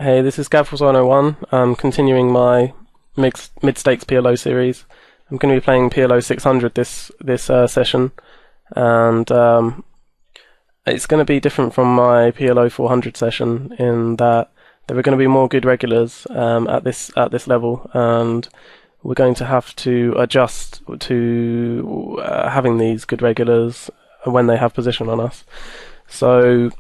Hey, this is Gav101. I'm continuing my mid-stakes PLO series. I'm going to be playing PLO 600 this session, and it's going to be different from my PLO 400 session in that there are going to be more good regulars at this level, and we're going to have to adjust to having these good regulars when they have position on us. So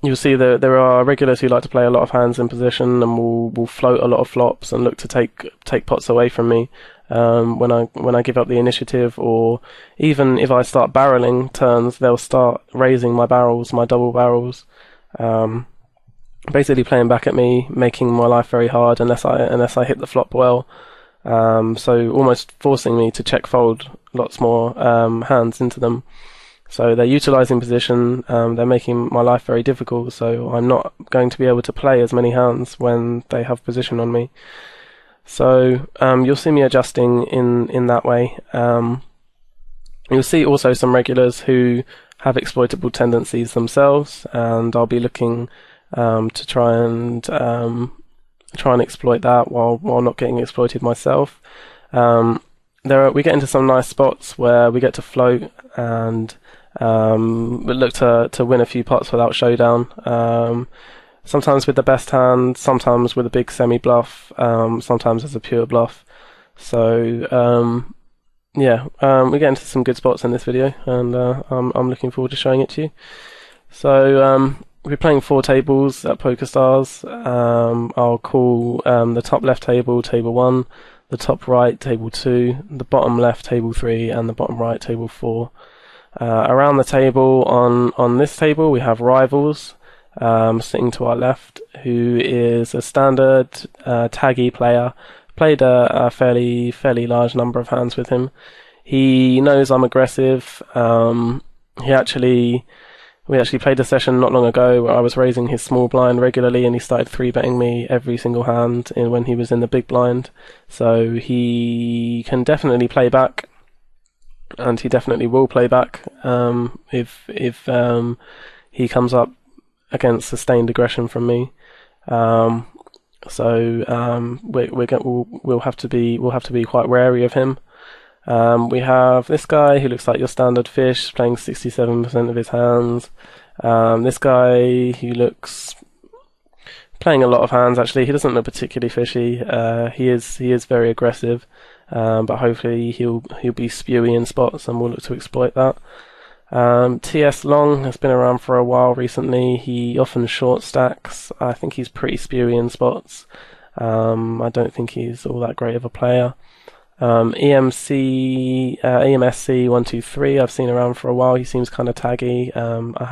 you'll see that there are regulars who like to play a lot of hands in position and will float a lot of flops and look to take pots away from me when I give up the initiative, or even if I start barreling turns, they'll start raising my barrels, my double barrels, basically playing back at me, making my life very hard unless I hit the flop well. So almost forcing me to check fold lots more hands into them. So they're utilising position, they're making my life very difficult, so I'm not going to be able to play as many hands when they have position on me. So you'll see me adjusting in that way. You'll see also some regulars who have exploitable tendencies themselves, and I'll be looking to try and exploit that while not getting exploited myself. We get into some nice spots where we get to float and we look to win a few pots without showdown. Sometimes with the best hand, sometimes with a big semi bluff, sometimes as a pure bluff. So we get into some good spots in this video, and I'm looking forward to showing it to you. So we're playing 4 tables at PokerStars. I'll call the top left table, table 1, the top right, table 2, the bottom left, table 3, and the bottom right, table 4. Around the table, on this table, we have Rivals sitting to our left, who is a standard taggy player. Played a fairly large number of hands with him. He knows I'm aggressive. We actually played a session not long ago where I was raising his small blind regularly, and he started 3-betting me every single hand when he was in the big blind. So he can definitely play back, and he definitely will play back if he comes up against sustained aggression from me. We'll have to be quite wary of him. We have this guy who looks like your standard fish, playing 67% of his hands. This guy who looks playing a lot of hands. Actually, he doesn't look particularly fishy. He is very aggressive, but hopefully he'll be spewy in spots, and we'll look to exploit that. TS Long has been around for a while recently. He often short stacks. I think he's pretty spewy in spots. I don't think he's all that great of a player. EMSC 123 I've seen around for a while. He seems kind of taggy. I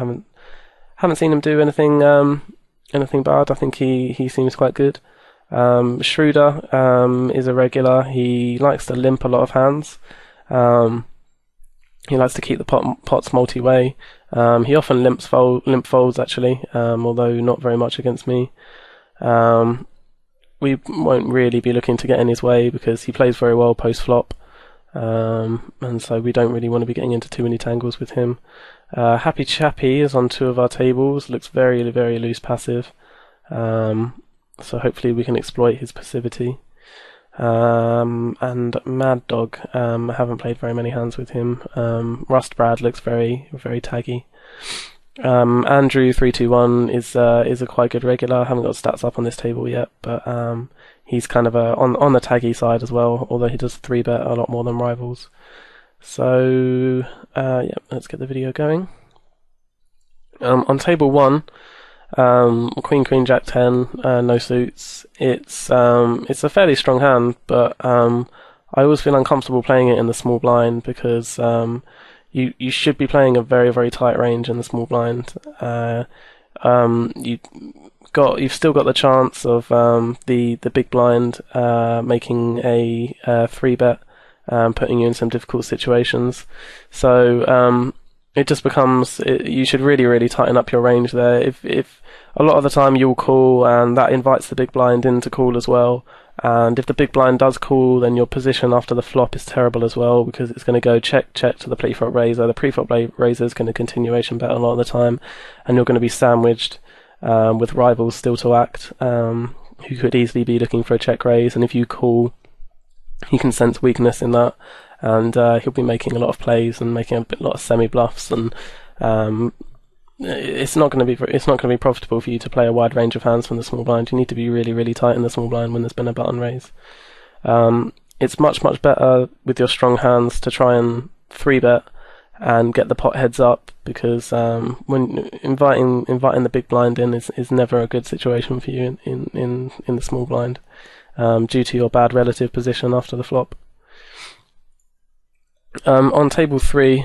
haven't seen him do anything bad. I think he seems quite good. Schroeder is a regular. He likes to limp a lot of hands. He likes to keep the pots multi-way. He often limp folds actually, although not very much against me. We won't really be looking to get in his way because he plays very well post-flop, and so we don't really want to be getting into too many tangles with him. Happy Chappy is on 2 of our tables, looks very, very loose passive, so hopefully we can exploit his passivity. And Mad Dog, I haven't played very many hands with him. Rust Brad looks very, very taggy. Andrew 321 is a quite good regular. I haven't got stats up on this table yet, but he's kind of on the taggy side as well, although he does 3-bet a lot more than Rivals. So let's get the video going. On table 1, Queen Jack 10, no suits. It's a fairly strong hand, but I always feel uncomfortable playing it in the small blind because you should be playing a very, very tight range in the small blind. You've still got the chance of the big blind making a 3-bet, putting you in some difficult situations. So it just becomes you should really, really tighten up your range there. If a lot of the time you'll call, and that invites the big blind in to call as well. And if the big blind does call, then your position after the flop is terrible as well, because it's going to go check to the pre-flop raiser. The pre-flop raiser is going to continuation bet a lot of the time, and you're going to be sandwiched. with rivals still to act, who could easily be looking for a check raise, and if you call, he can sense weakness in that, and he'll be making a lot of plays and making a lot of semi-bluffs, and it's not going to be profitable for you to play a wide range of hands from the small blind. You need to be really, really tight in the small blind when there's been a button raise. It's much, much better with your strong hands to try and 3-bet and get the pot heads up, because when inviting the big blind in is never a good situation for you in the small blind, due to your bad relative position after the flop. On table 3,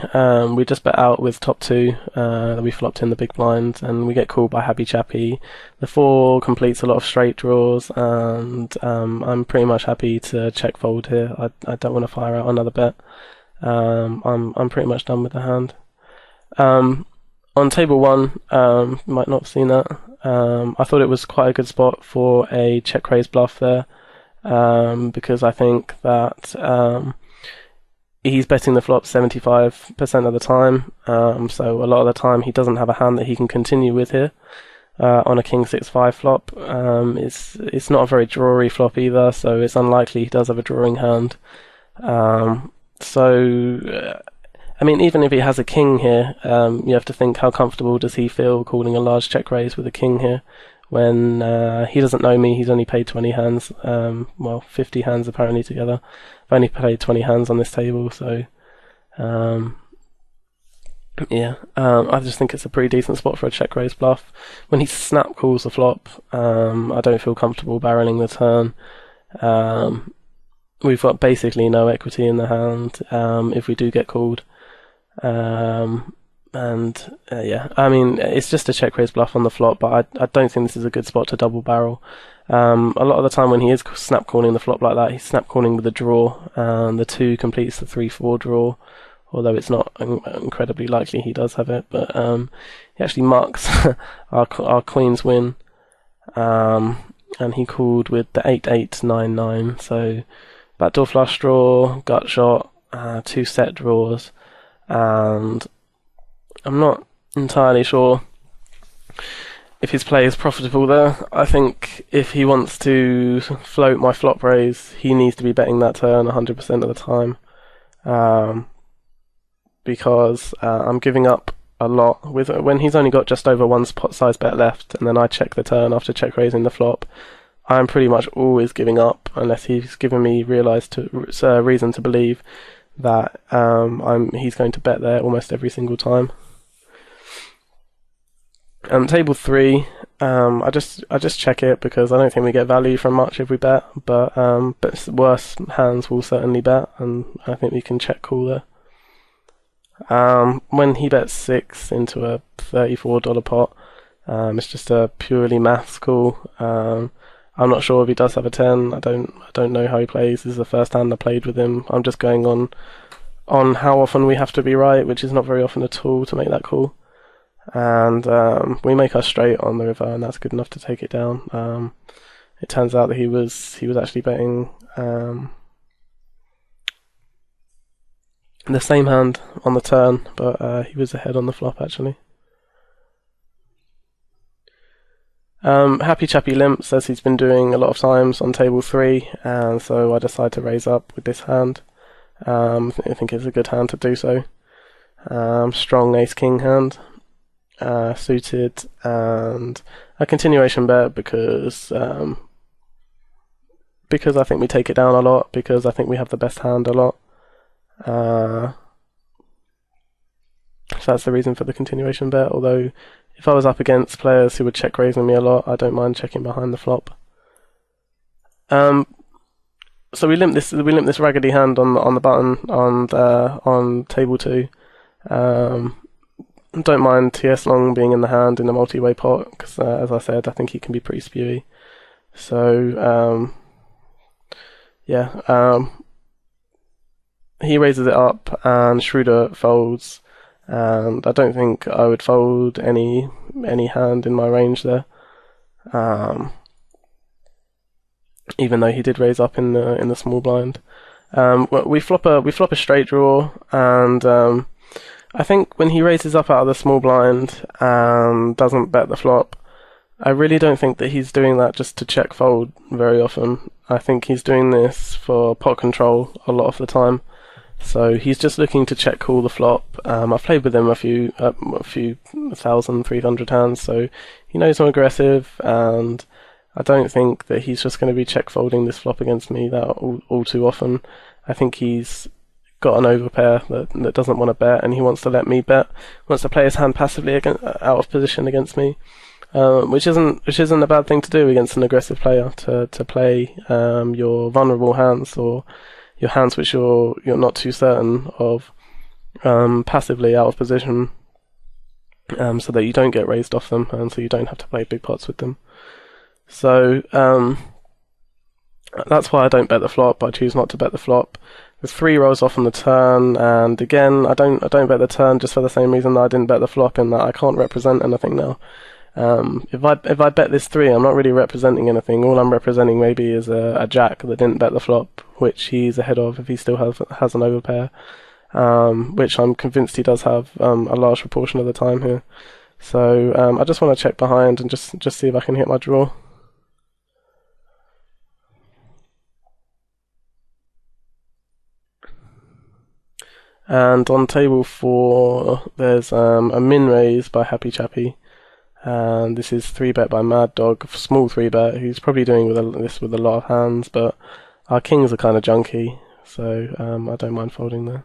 we just bet out with top 2 that we flopped in the big blind, and we get called by Happy Chappy. The 4 completes a lot of straight draws, and I'm pretty much happy to check fold here. I don't want to fire out another bet. I'm pretty much done with the hand. On table 1, you might not have seen that. I thought it was quite a good spot for a check raise bluff there, because I think that he's betting the flop 75% of the time, so a lot of the time he doesn't have a hand that he can continue with here. On a king 6-5 flop, it's not a very drawy flop either, so it's unlikely he does have a drawing hand. I mean, even if he has a king here, you have to think, how comfortable does he feel calling a large check raise with a king here when he doesn't know me? He's only played 20 hands, 50 hands apparently together. I've only played 20 hands on this table, so I just think it's a pretty decent spot for a check raise bluff. When he snap calls the flop, I don't feel comfortable barreling the turn. We've got basically no equity in the hand if we do get called. I mean, it's just a check raise bluff on the flop, but I don't think this is a good spot to double barrel. A lot of the time when he is snap calling the flop like that, he's snap calling with a draw, and the 2 completes the 3-4 draw, although it's not incredibly likely he does have it, but he actually marks our queen's win, and he called with the 8-8-9-9, so backdoor flush draw, gut shot, 2 set draws, and I'm not entirely sure if his play is profitable there. I think if he wants to float my flop raise, he needs to be betting that turn 100% of the time, because I'm giving up a lot when he's only got just over 1 pot size bet left, and then I check the turn after check raising the flop. I'm pretty much always giving up unless he's given me reason to believe that he's going to bet there almost every single time. Table 3, I just check it because I don't think we get value from much if we bet, but worse hands will certainly bet, and I think we can check call there. When he bets 6 into a $34 pot, it's just a purely maths call. I'm not sure if he does have a 10. I don't know how he plays. This is the first hand I played with him. I'm just going on how often we have to be right, which is not very often at all, to make that call. And we make our straight on the river, and that's good enough to take it down. It turns out that he was actually betting the same hand on the turn, but he was ahead on the flop actually. Happy Chappy limps, as he's been doing a lot of times on table 3, and so I decide to raise up with this hand. I think it's a good hand to do so. Strong ace-king hand, suited, and a continuation bet because I think we take it down a lot, because I think we have the best hand a lot. So that's the reason for the continuation bet, although if I was up against players who would check raising me a lot, I don't mind checking behind the flop. So we limp this raggedy hand on the button on table 2. Don't mind TS Long being in the hand in a multi-way pot, because as I said, I think he can be pretty spewy. So he raises it up and Schroeder folds, and I don't think I would fold any hand in my range there. Even though he did raise up in the small blind. We flop a straight draw, and I think when he raises up out of the small blind and doesn't bet the flop, I really don't think that he's doing that just to check fold very often. I think he's doing this for pot control a lot of the time. So he's just looking to check call the flop. I've played with him a few 1,300 hands, so he knows I'm aggressive, and I don't think that he's just going to be check folding this flop against me that all too often. I think he's got an overpair that doesn't want to bet, and he wants to let me bet. Wants to play his hand passively out of position against me, which isn't a bad thing to do against an aggressive player, to play your vulnerable hands, or your hands which you're not too certain of, passively out of position, so that you don't get raised off them, and so you don't have to play big pots with them. So that's why I don't bet the flop. I choose not to bet the flop. There's 3 rolls off on the turn, and again, I don't bet the turn just for the same reason that I didn't bet the flop, in that I can't represent anything now. If I bet this 3, I'm not really representing anything. All I'm representing maybe is a jack that didn't bet the flop, which he's ahead of if he still has an overpair, which I'm convinced he does have a large proportion of the time here. So I just want to check behind and just see if I can hit my draw. And on table 4, there's a min raise by Happy Chappy, and this is 3-bet by Mad Dog, small 3-bet. He's probably doing this with a lot of hands, but our kings are kind of junky, so I don't mind folding there.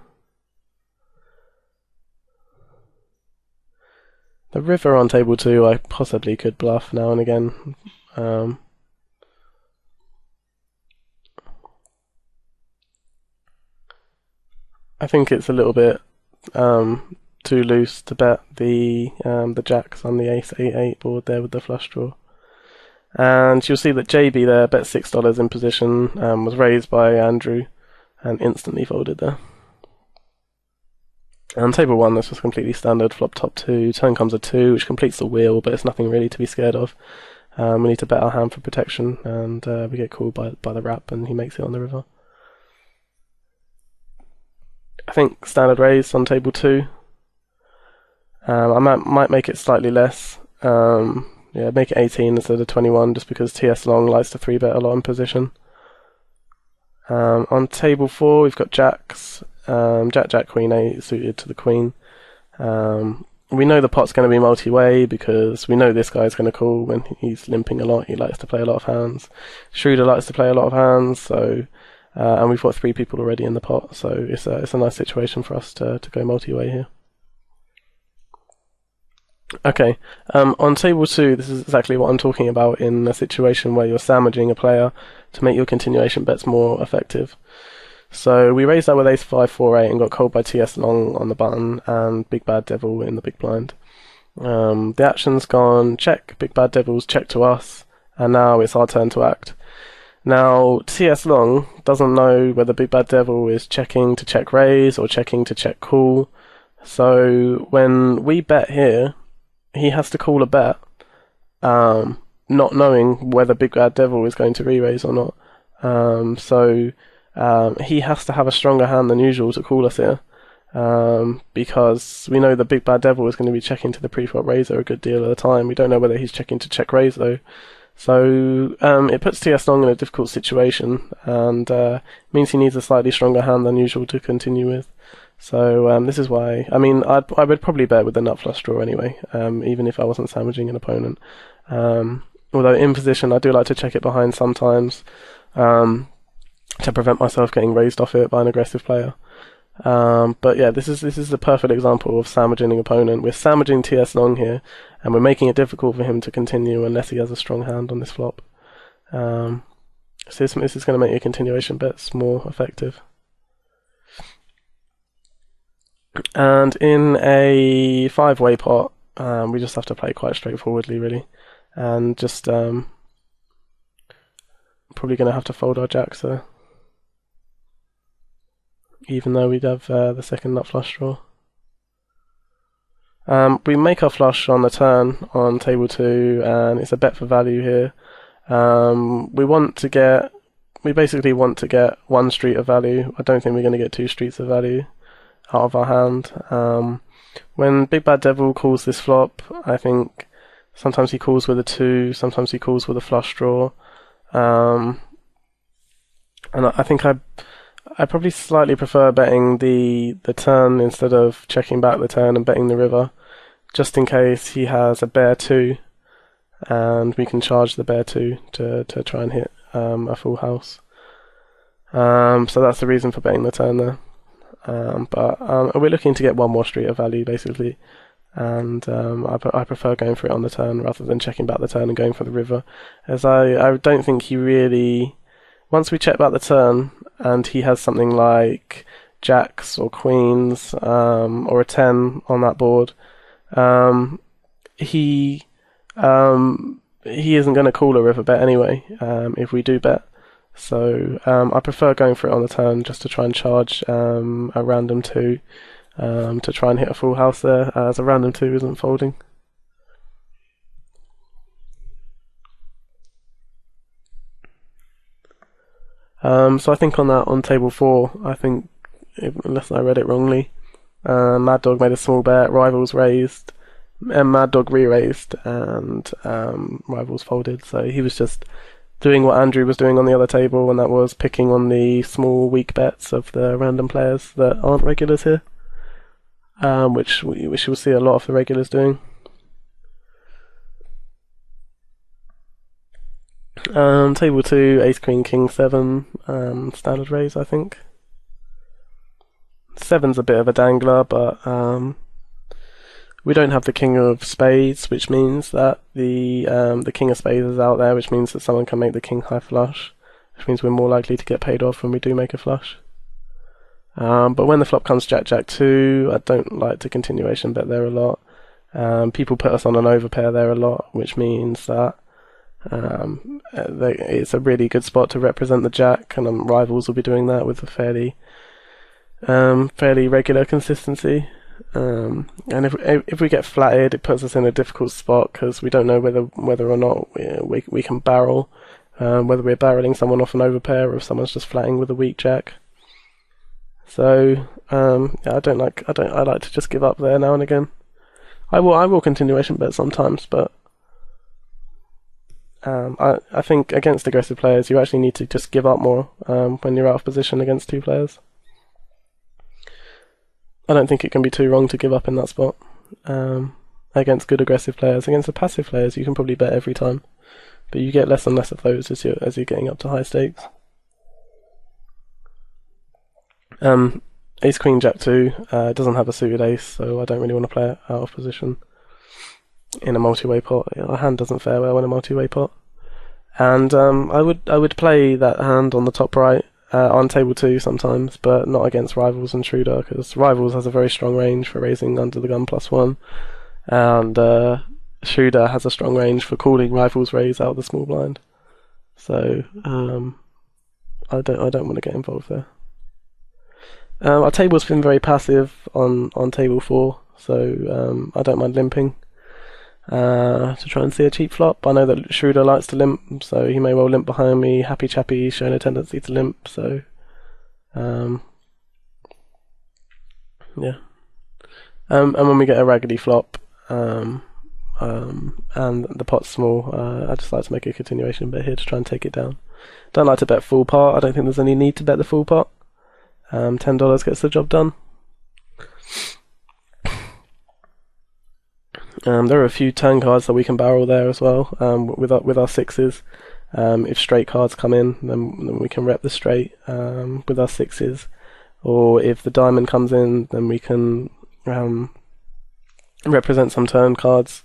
The river on table 2, I possibly could bluff now and again. I think it's a little bit too loose to bet the jacks on the ace 8-8 board there with the flush draw. And you'll see that JB there bet $6 in position, was raised by Andrew, and instantly folded there. And table 1, this was completely standard. Flop top 2, turn comes a 2, which completes the wheel, but it's nothing really to be scared of. We need to bet our hand for protection, and we get called by the wrap, and he makes it on the river. I think standard raise on table 2. I might make it slightly less. Yeah, make it 18 instead of 21, just because TS Long likes to 3-bet a lot in position. On table 4, we've got jacks. Jack, Jack, Queen 8 suited to the Queen. We know the pot's going to be multi-way because we know this guy's going to call when he's limping a lot. He likes to play a lot of hands. Schroeder likes to play a lot of hands, so and we've got 3 people already in the pot, so it's a nice situation for us to go multi-way here. Okay, on table 2, this is exactly what I'm talking about in a situation where you're sandwiching a player to make your continuation bets more effective. So we raised that with ace 5, 4, 8 and got called by TS Long on the button and Big Bad Devil in the big blind. The action's gone check, Big Bad Devil's check to us, and now it's our turn to act. Now, TS Long doesn't know whether Big Bad Devil is checking to check raise or checking to check call. So when we bet here, he has to call a bet, not knowing whether Big Bad Devil is going to re-raise or not. He has to have a stronger hand than usual to call us here, because we know that Big Bad Devil is going to be checking to the pre-flop raiser a good deal of the time. We don't know whether he's checking to check raise though. So it puts TS Long in a difficult situation, and means he needs a slightly stronger hand than usual to continue with. So this is why, I mean, I would probably bet with the nut flush draw anyway, even if I wasn't sandwiching an opponent. Although in position, I do like to check it behind sometimes, to prevent myself getting raised off it by an aggressive player. But yeah, this is the perfect example of sandwiching an opponent. We're sandwiching TS Long here, and we're making it difficult for him to continue unless he has a strong hand on this flop. So this is going to make your continuation bets more effective. And in a 5-way pot, we just have to play quite straightforwardly, really, and just probably going to have to fold our jacks there, even though we'd have the second nut flush draw. We make our flush on the turn on table 2, and it's a bet for value here. We basically want to get 1 street of value. I don't think we're going to get 2 streets of value out of our hand. When Big Bad Devil calls this flop, I think Sometimes he calls with a 2, sometimes he calls with a flush draw. And I think I probably slightly prefer betting the turn instead of checking back the turn and betting the river, just in case he has a bear 2, and we can charge the bear 2 to try and hit a full house. So that's the reason for betting the turn there. But we're looking to get one more street of value basically, and I prefer going for it on the turn rather than checking back the turn and going for the river, as I don't think he really, once we check back the turn and he has something like jacks or queens or a 10 on that board, he isn't going to call a river bet anyway if we do bet. So I prefer going for it on the turn just to try and charge a random 2 to try and hit a full house there, as a random 2 isn't folding. So I think on table 4, I think, unless I read it wrongly, Mad Dog made a small bet, Rivals raised, and Mad Dog re-raised, and Rivals folded. So he was just doing what Andrew was doing on the other table, and that was picking on the small weak bets of the random players that aren't regulars here, which we will see a lot of the regulars doing. Table 2, Ace Queen King 7, standard raise I think. 7's a bit of a dangler, but we don't have the King of Spades, which means that the King of Spades is out there, which means that someone can make the King High flush, which means we're more likely to get paid off when we do make a flush. But when the flop comes Jack Jack 2, I don't like to continuation bet there a lot. People put us on an overpair there a lot, which means that it's a really good spot to represent the Jack, and Rivals will be doing that with a fairly regular consistency. And if we get flatted, it puts us in a difficult spot because we don't know whether or not we can barrel, whether we're barreling someone off an overpair or if someone's just flatting with a weak Jack. So yeah, I like to just give up there now and again. I will continuation bet sometimes, but I think against aggressive players you actually need to just give up more when you're out of position against 2 players. I don't think it can be too wrong to give up in that spot. Against good aggressive players, against the passive players, you can probably bet every time, but you get less and less of those as you're getting up to high stakes. Ace Queen Jack 2 doesn't have a suited ace, so I don't really want to play it out of position in a multi-way pot. Our hand doesn't fare well in a multi-way pot, and I would play that hand on the top right. On table 2 sometimes, but not against Rivals and Schroeder, because Rivals has a very strong range for raising under the gun +1, and Schroeder has a strong range for calling Rivals raise out of the small blind. So I don't want to get involved there. Our table's been very passive on table 4, so I don't mind limping to try and see a cheap flop. I know that Schroeder likes to limp, so he may well limp behind me. Happy Chappy's showing a tendency to limp, so yeah. And when we get a raggedy flop, and the pot's small, I just like to make a continuation bet here to try and take it down. Don't like to bet full pot. I don't think there's any need to bet the full pot. $10 gets the job done. There are a few turn cards that we can barrel there as well, with our 6s. If straight cards come in, then we can rep the straight with our 6s. Or if the diamond comes in, then we can represent some turn cards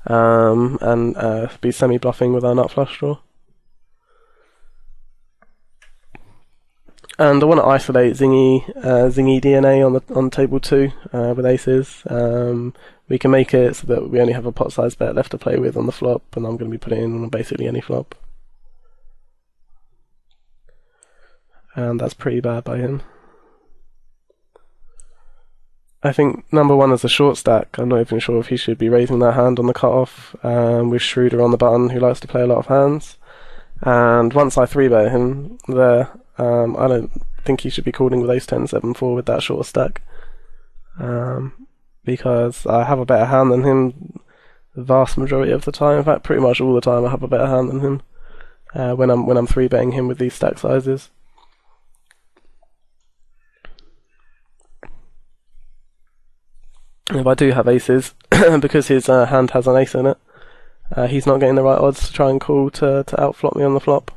and be semi-bluffing with our nut flush draw. And I want to isolate zingy DNA on table 2 with aces. We can make it so that we only have a pot size bet left to play with on the flop, and I'm going to be putting it in on basically any flop. And that's pretty bad by him. I think number 1 is a short stack. I'm not even sure if he should be raising that hand on the cutoff with Schroeder on the button, who likes to play a lot of hands. And once I 3-bet him there, I don't think he should be calling with ace-10-7-4 with that short stack. Because I have a better hand than him the vast majority of the time. In fact, pretty much all the time I have a better hand than him when I'm 3-betting him with these stack sizes. If I do have aces, because his hand has an ace in it, he's not getting the right odds to try and call to outflop me on the flop.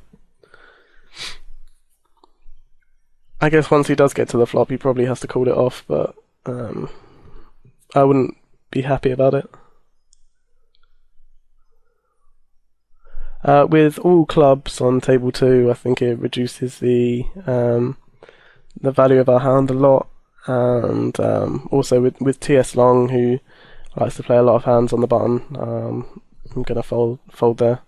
I guess once he does get to the flop, he probably has to call it off, but I wouldn't be happy about it. With all clubs on table 2, I think it reduces the value of our hand a lot, and also with TS Long, who likes to play a lot of hands on the button, I'm gonna fold there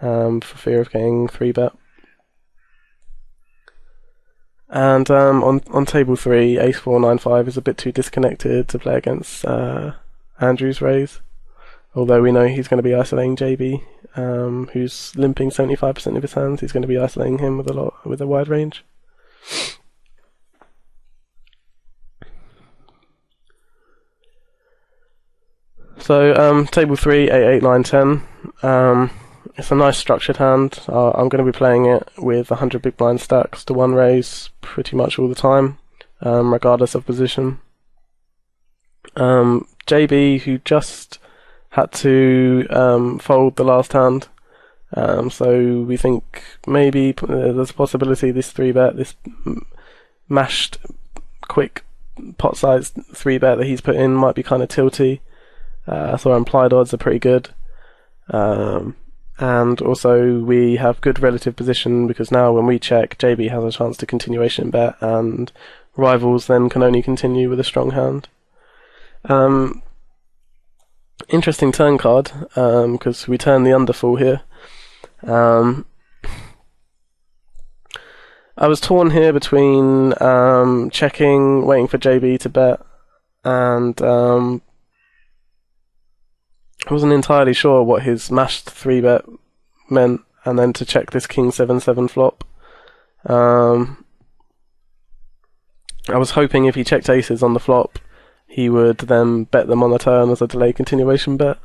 for fear of getting 3-bet. And on table 3, Ace 4 9 5 is a bit too disconnected to play against Andrew's raise. Although we know he's going to be isolating JB, who's limping 75% of his hands. He's going to be isolating him with a wide range. So table 3, 8 8 9 10. It's a nice structured hand. I'm going to be playing it with 100 big blind stacks to 1 raise pretty much all the time, regardless of position. JB, who just had to fold the last hand, so we think maybe there's a possibility this 3-bet, this mashed quick pot-sized 3-bet that he's put in might be kind of tilty, so our implied odds are pretty good. And also we have good relative position because now when we check, JB has a chance to continuation bet, and rivals then can only continue with a strong hand. Interesting turn card, because we turn the underfall here. I was torn here between checking, waiting for JB to bet, and I wasn't entirely sure what his mashed 3-bet meant, and then to check this King 7-7 flop. I was hoping if he checked aces on the flop, he would then bet them on the turn as a delay continuation bet.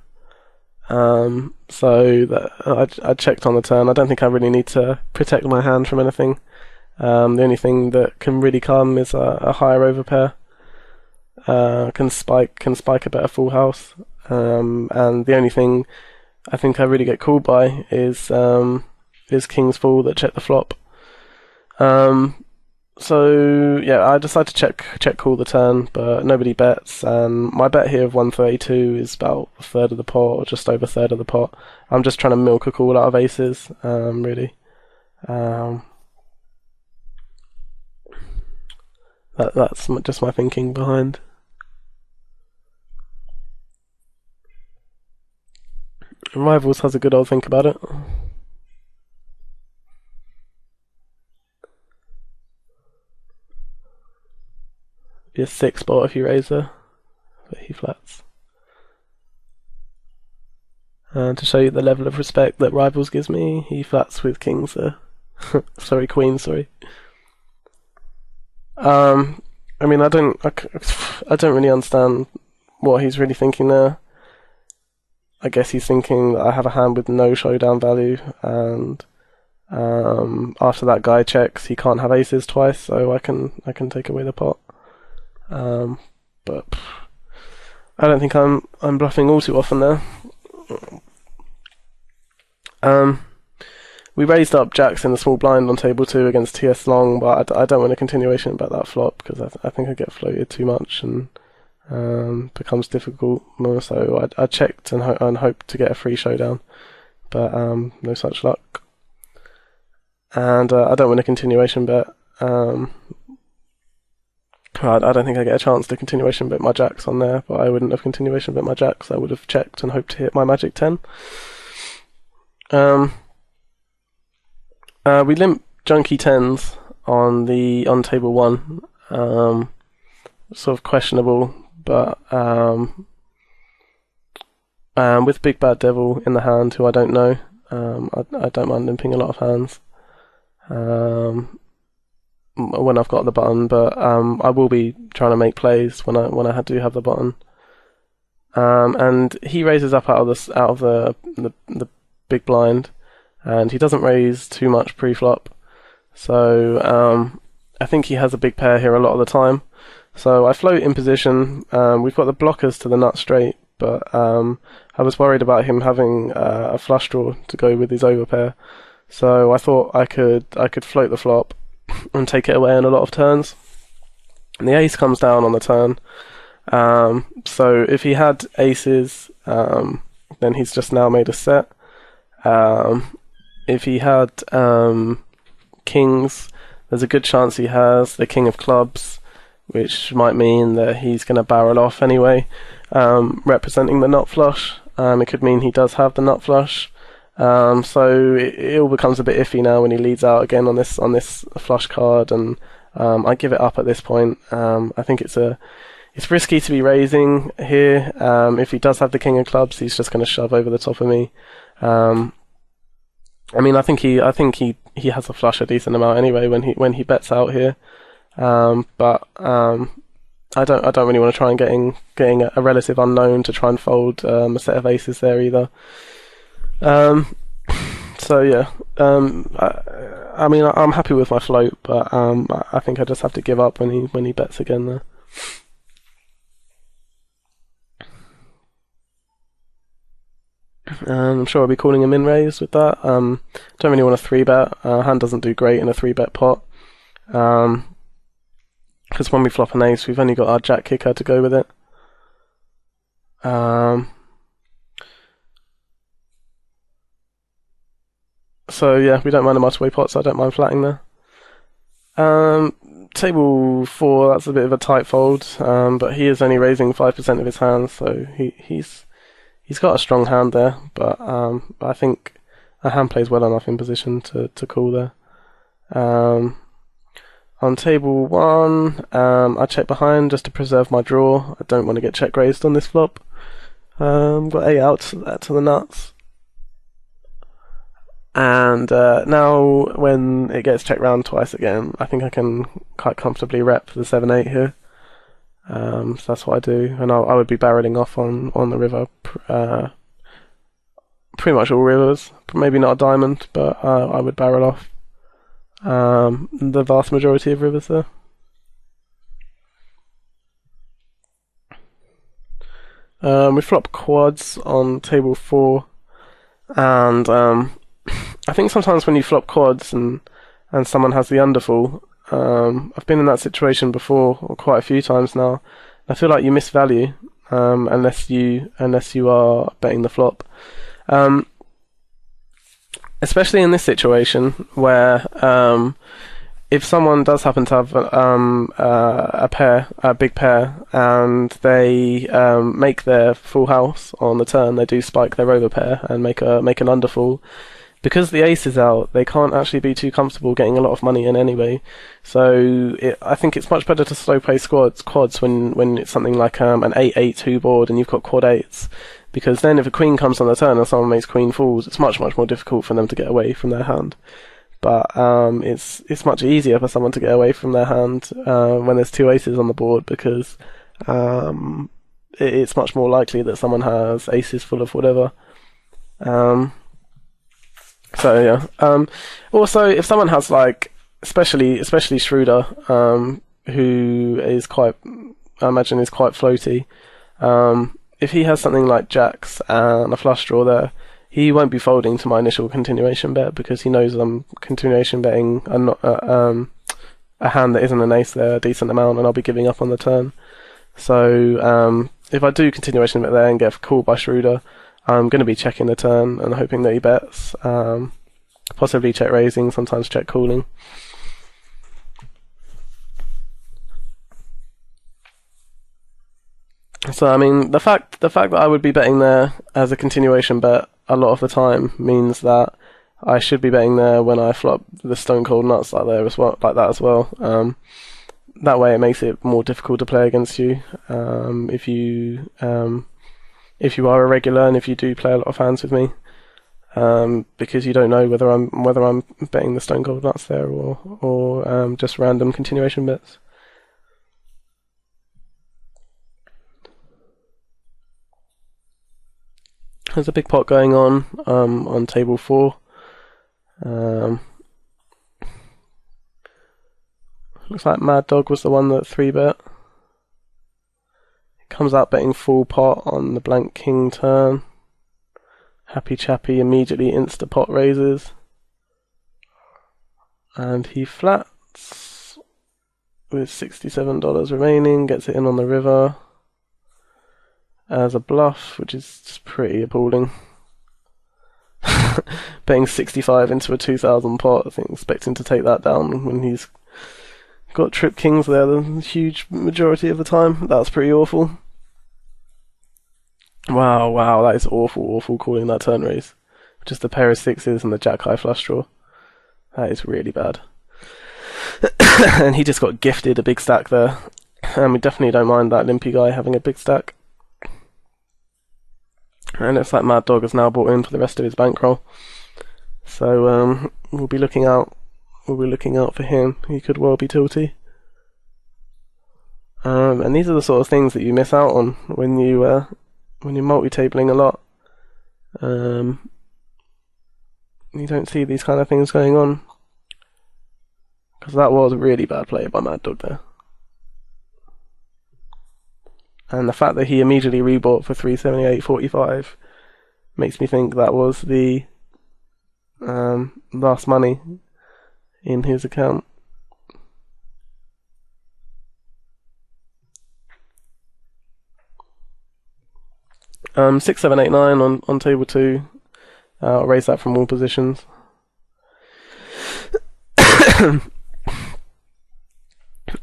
So that I checked on the turn. I don't think I really need to protect my hand from anything. The only thing that can really come is a higher overpair. Can spike a better full house. And the only thing I think I really get called by is King's Full that check the flop. So yeah, I decided to check call the turn, but nobody bets, and my bet here of 132 is about a third of the pot, or just over a third of the pot. I'm just trying to milk a call out of aces, really. That's just my thinking behind. Rivals has a good old think about it. Be a 6 spot if you raise her, but he flats. And to show you the level of respect that Rivals gives me, he flats with kings there. Sorry, queen, sorry. I mean, I don't really understand what he's really thinking there. I guess he's thinking that I have a hand with no showdown value, and after that guy checks, he can't have aces twice, so I can take away the pot. But I don't think I'm bluffing all too often there. We raised up jacks in the small blind on table 2 against TS Long, but I don't want a continuation about that flop because I think I get floated too much and becomes difficult more. So I checked and hoped to get a free showdown, but no such luck. And I don't want a continuation bet. I don't think I get a chance to continuation bet my jacks on there, but I wouldn't have continuation bet my jacks. I would have checked and hoped to hit my magic 10. We limp junky 10s on table 1. Sort of questionable, but with Big Bad Devil in the hand, who I don't know, I don't mind limping a lot of hands when I've got the button, but I will be trying to make plays when I do have the button. and he raises up out of the big blind, and he doesn't raise too much pre-flop. So I think he has a big pair here a lot of the time. So I float in position. We've got the blockers to the nut straight, but I was worried about him having a flush draw to go with his overpair. So I thought I could float the flop and take it away in a lot of turns. And the ace comes down on the turn. So if he had aces, then he's just now made a set. If he had kings, there's a good chance he has the king of clubs, which might mean that he's going to barrel off anyway, representing the nut flush. It could mean he does have the nut flush. So it all becomes a bit iffy now when he leads out again on this flush card, and I give it up at this point. I think it's risky to be raising here. If he does have the king of clubs, he's just going to shove over the top of me. I mean, I think he has a flush a decent amount anyway when he bets out here. But I don't really want to try and getting a relative unknown to try and fold a set of aces there either. So yeah, I mean, I'm happy with my float, but I think I just have to give up when he bets again there. I'm sure I'll be calling him in raise with that. Don't really want a 3-bet. Hand doesn't do great in a 3-bet pot. Because when we flop an ace, we've only got our jack kicker to go with it. So yeah, we don't mind the multi-way pot, so I don't mind flatting there. Table 4, that's a bit of a tight fold, but he is only raising 5% of his hands, so he's got a strong hand there, but I think a hand plays well enough in position to call there. On table 1, I check behind just to preserve my draw. I don't want to get check raised on this flop. Got 8 outs to the nuts. And now when it gets checked round twice again, I think I can quite comfortably rep the 7-8 here. So that's what I do, and I would be barreling off on the river, pretty much all rivers. Maybe not a diamond, but I would barrel off the vast majority of rivers there. We flop quads on table 4, and I think sometimes when you flop quads and someone has the underfall, I've been in that situation before, or quite a few times now. I feel like you miss value unless you are betting the flop. Especially in this situation where if someone does happen to have a big pair, and they make their full house on the turn, they do spike their overpair and make an underfall. Because the ace is out, they can't actually be too comfortable getting a lot of money in anyway. So I think it's much better to slow play quads when it's something like an 8-8-2 board and you've got quad 8s. Because then if a queen comes on the turn and someone makes queen falls, it's much more difficult for them to get away from their hand. But it's much easier for someone to get away from their hand when there's 2 aces on the board, because it's much more likely that someone has aces full of whatever. So yeah. Also, if someone has, like, especially Schroeder, who is quite, I imagine, is quite floaty. If he has something like jacks and a flush draw there, he won't be folding to my initial continuation bet, because he knows I'm continuation betting a hand that isn't an ace there a decent amount, and I'll be giving up on the turn. So if I do continuation bet there and get called by Schroeder, I'm going to be checking the turn and hoping that he bets. Possibly check raising, sometimes check calling. So I mean, the fact that I would be betting there as a continuation bet a lot of the time means that I should be betting there when I flop the stone cold nuts like that as well. That way, it makes it more difficult to play against you. If you are a regular and if you do play a lot of hands with me, because you don't know whether I'm betting the stone cold nuts there or just random continuation bets. There's a big pot going on table 4. Looks like Mad Dog was the one that 3-bet. Comes out betting full pot on the blank king turn. Happy Chappy immediately insta pot raises. And he flats with $67 remaining, gets it in on the river as a bluff, which is just pretty appalling. Betting 65 into a 2,000 pot, I think, expecting to take that down when he's got trip kings there the huge majority of the time. That's pretty awful. Wow, that is awful calling that turn raise. Just a pair of 6s and the jack high flush draw. That is really bad. And he just got gifted a big stack there. And we definitely don't mind that limpy guy having a big stack. And it's like Mad Dog has now bought in for the rest of his bankroll. So we'll be looking out for him. He could well be tilty. And these are the sort of things that you miss out on when you're multi-tabling a lot. You don't see these kind of things going on. Because that was a really bad play by Mad Dog there. And the fact that he immediately rebought for 378.45 makes me think that was the last money in his account. Um, 6, 7, 8, 9 on table 2. I'll raise that from all positions.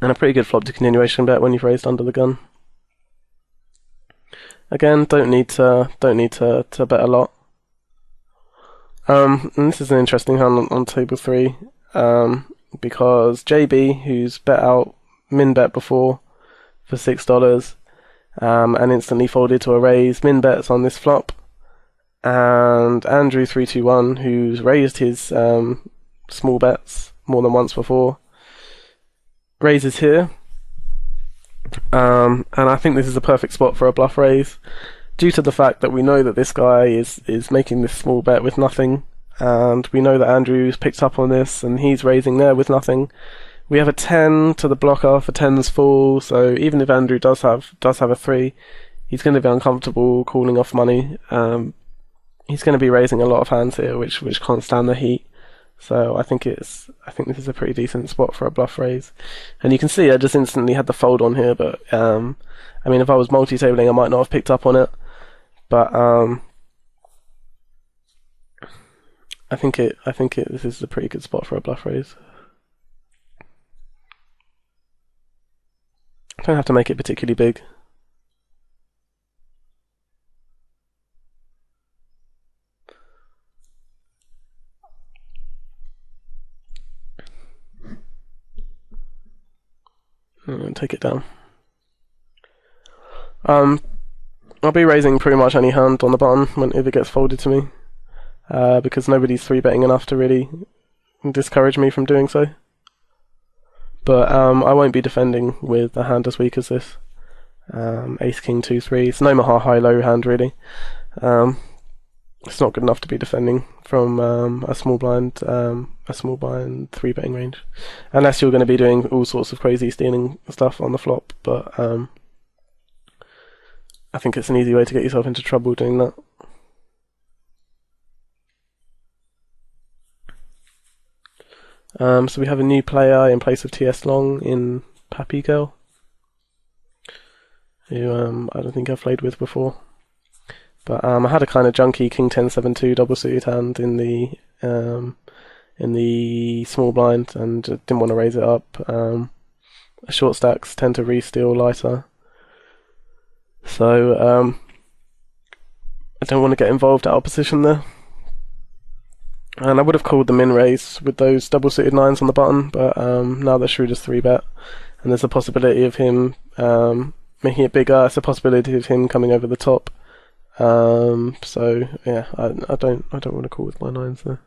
And a pretty good flop to continuation bet when you've raised under the gun. Again, don't need to bet a lot. And this is an interesting hand on table 3, because JB, who's bet out min bet before for $6, and instantly folded to a raise, min bets on this flop, and Andrew 321, who's raised his small bets more than once before, raises here. And I think this is a perfect spot for a bluff raise, due to the fact that we know that this guy is making this small bet with nothing, and we know that Andrew's picked up on this and he's raising there with nothing. We have a 10 to the blocker for 10s full, so even if Andrew does have a 3, he's going to be uncomfortable calling off money. He's going to be raising a lot of hands here, which can't stand the heat. So I think this is a pretty decent spot for a bluff raise. And you can see I just instantly had the fold on here, but I mean, if I was multi-tabling, I might not have picked up on it. But I think this is a pretty good spot for a bluff raise. Don't have to make it particularly big. And take it down. I'll be raising pretty much any hand on the button if it gets folded to me, because nobody's 3-betting enough to really discourage me from doing so. But I won't be defending with a hand as weak as this. Ace, King, 2, 3. It's an Omaha high-low hand, really. It's not good enough to be defending from a small blind 3-betting range, unless you're going to be doing all sorts of crazy stealing stuff on the flop. But I think it's an easy way to get yourself into trouble doing that. So we have a new player in place of TS Long in Pappy Girl, who I don't think I've played with before. But I had a kind of junky King 10-7-2 double suited hand in the small blind and didn't want to raise it up. Short stacks tend to re-steal lighter, so I don't want to get involved out of position there. And I would have called the min raise with those double suited 9s on the button, but now that Schroeder's 3-bet, and there's a possibility of him making it bigger, there's a possibility of him coming over the top. So yeah, I don't want to call with my 9s there.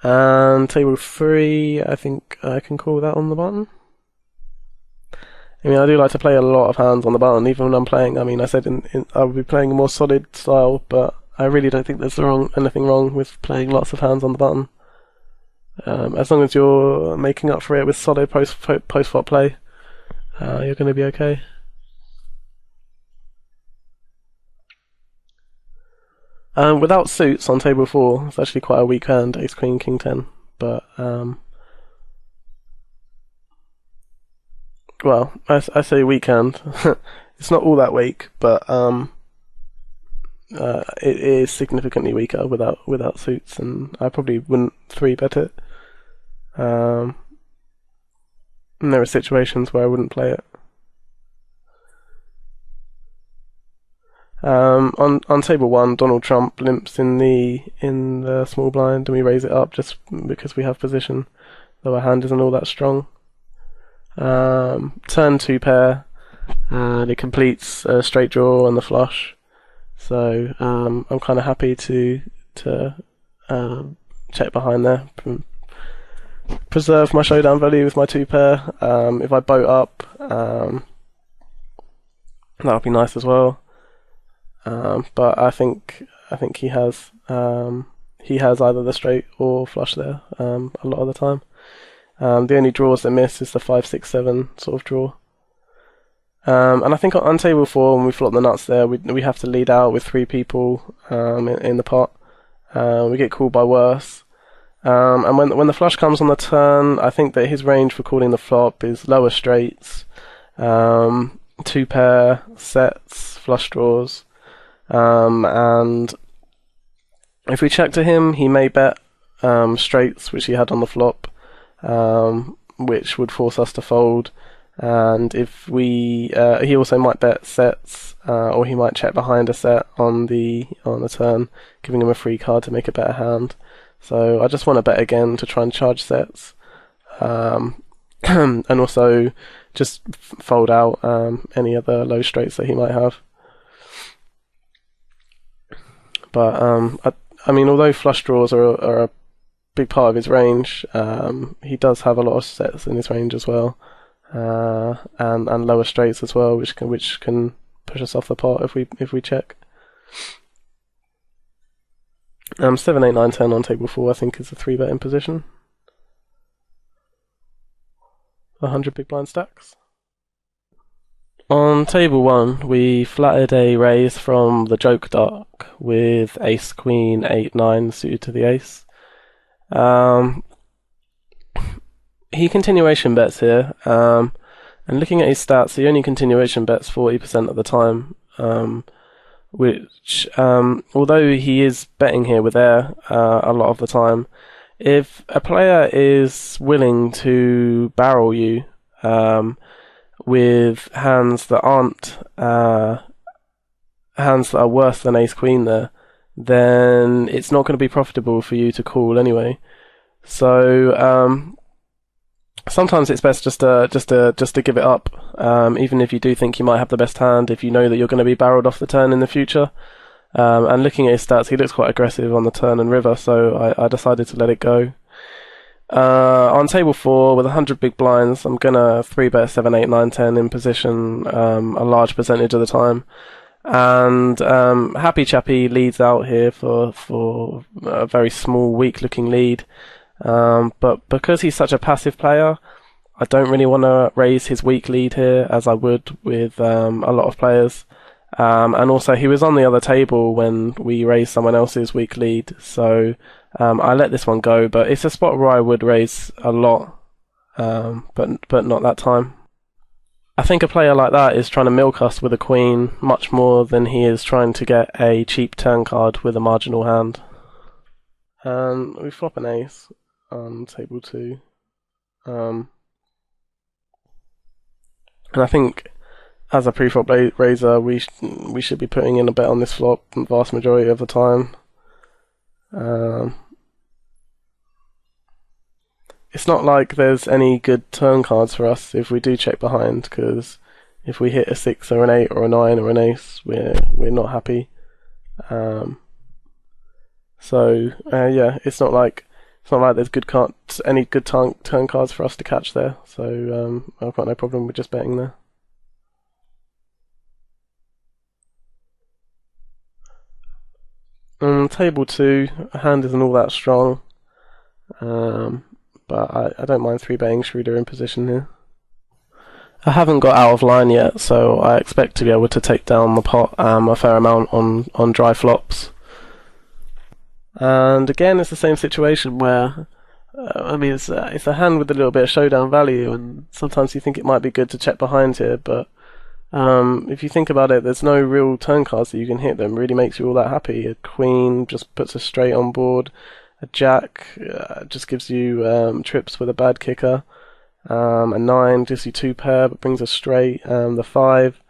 And table 3, I think I can call that on the button. I mean, I do like to play a lot of hands on the button, even when I'm playing. I mean, I said I would be playing a more solid style, but I really don't think there's anything wrong with playing lots of hands on the button. As long as you're making up for it with solid post-flop play, you're going to be okay. Without suits on table 4, it's actually quite a weak hand, ace queen king 10, but well, I say weak hand. It's not all that weak, but it is significantly weaker without suits, and I probably wouldn't 3-bet it. And there are situations where I wouldn't play it. On table 1, Donald Trump limps in the small blind, and we raise it up just because we have position, though our hand isn't all that strong. Turn 2 pair, and it completes a straight draw and the flush. So I'm kind of happy to check behind there, preserve my showdown value with my 2 pair. If I boat up, that would be nice as well. But I think he has either the straight or flush there a lot of the time. The only draws that miss is the 5, 6, 7 sort of draw. And I think on table 4, when we flop the nuts there, we have to lead out with 3 people in the pot. We get called by worse. And when the flush comes on the turn, I think that his range for calling the flop is lower straights, 2 pair, sets, flush draws. And if we check to him, he may bet straights, which he had on the flop, which would force us to fold. And if he also might bet sets, or he might check behind a set on the turn, giving him a free card to make a better hand. So I just want to bet again to try and charge sets, and also just fold out any other low straights that he might have. But I mean, although flush draws are a big part of his range, he does have a lot of sets in his range as well, and lower straights as well, which can push us off the pot if we check. 7, 8, 9, 10 on table 4, I think, is a 3-bet in position. 100 big blind stacks. On table 1, we flatted a raise from the joke dark with ace, queen, 8, 9 suited to the ace. He continuation bets here, and looking at his stats, he only continuation bets 40% of the time, which, although he is betting here with air a lot of the time, if a player is willing to barrel you with hands that aren't hands that are worse than ace queen there, then it's not going to be profitable for you to call anyway. So sometimes it's best just to give it up, even if you do think you might have the best hand, if you know that you're going to be barreled off the turn in the future. And looking at his stats, he looks quite aggressive on the turn and river, so I decided to let it go. On table 4, with 100 big blinds, I'm gonna 3-bet 7, 8, 9, 10 in position a large percentage of the time. And Happy Chappy leads out here for a very small, weak-looking lead. But because he's such a passive player, I don't really want to raise his weak lead here, as I would with a lot of players. And also, he was on the other table when we raised someone else's weak lead, so I let this one go. But it's a spot where I would raise a lot, but not that time. I think a player like that is trying to milk us with a queen much more than he is trying to get a cheap turn card with a marginal hand. And we flop an ace on table 2. And I think as a pre-flop raiser, we should be putting in a bet on this flop the vast majority of the time. It's not like there's any good turn cards for us if we do check behind, because if we hit a 6 or an 8 or a 9 or an ace, we're not happy. Yeah, it's not like there's any good turn cards for us to catch there. So I've got no problem with just betting there. Table 2, hand isn't all that strong, but I don't mind 3-betting Schroeder in position here. I haven't got out of line yet, so I expect to be able to take down the pot a fair amount on dry flops. And again, it's the same situation where, I mean, it's a hand with a little bit of showdown value, and sometimes you think it might be good to check behind here, but if you think about it, there's no real turn cards that you can hit that really makes you all that happy. A queen just puts a straight on board. A jack just gives you trips with a bad kicker. A 9 gives you 2 pair but brings a straight. The 5,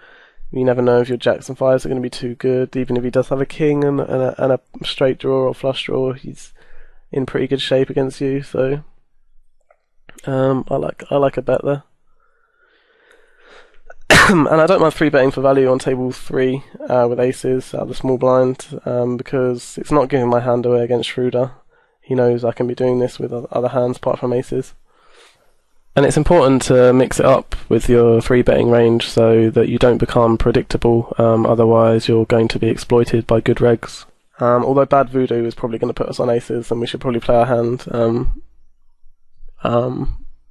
you never know if your jacks and 5s are going to be too good. Even if he does have a king and a straight draw or flush draw, he's in pretty good shape against you. So I like a bet there. And I don't mind 3-betting for value on table 3 with aces out of the small blind because it's not giving my hand away against Schroeder. He knows I can be doing this with other hands apart from aces. And it's important to mix it up with your 3-betting range so that you don't become predictable, otherwise you're going to be exploited by good regs. Although bad voodoo is probably going to put us on aces, and we should probably play our hand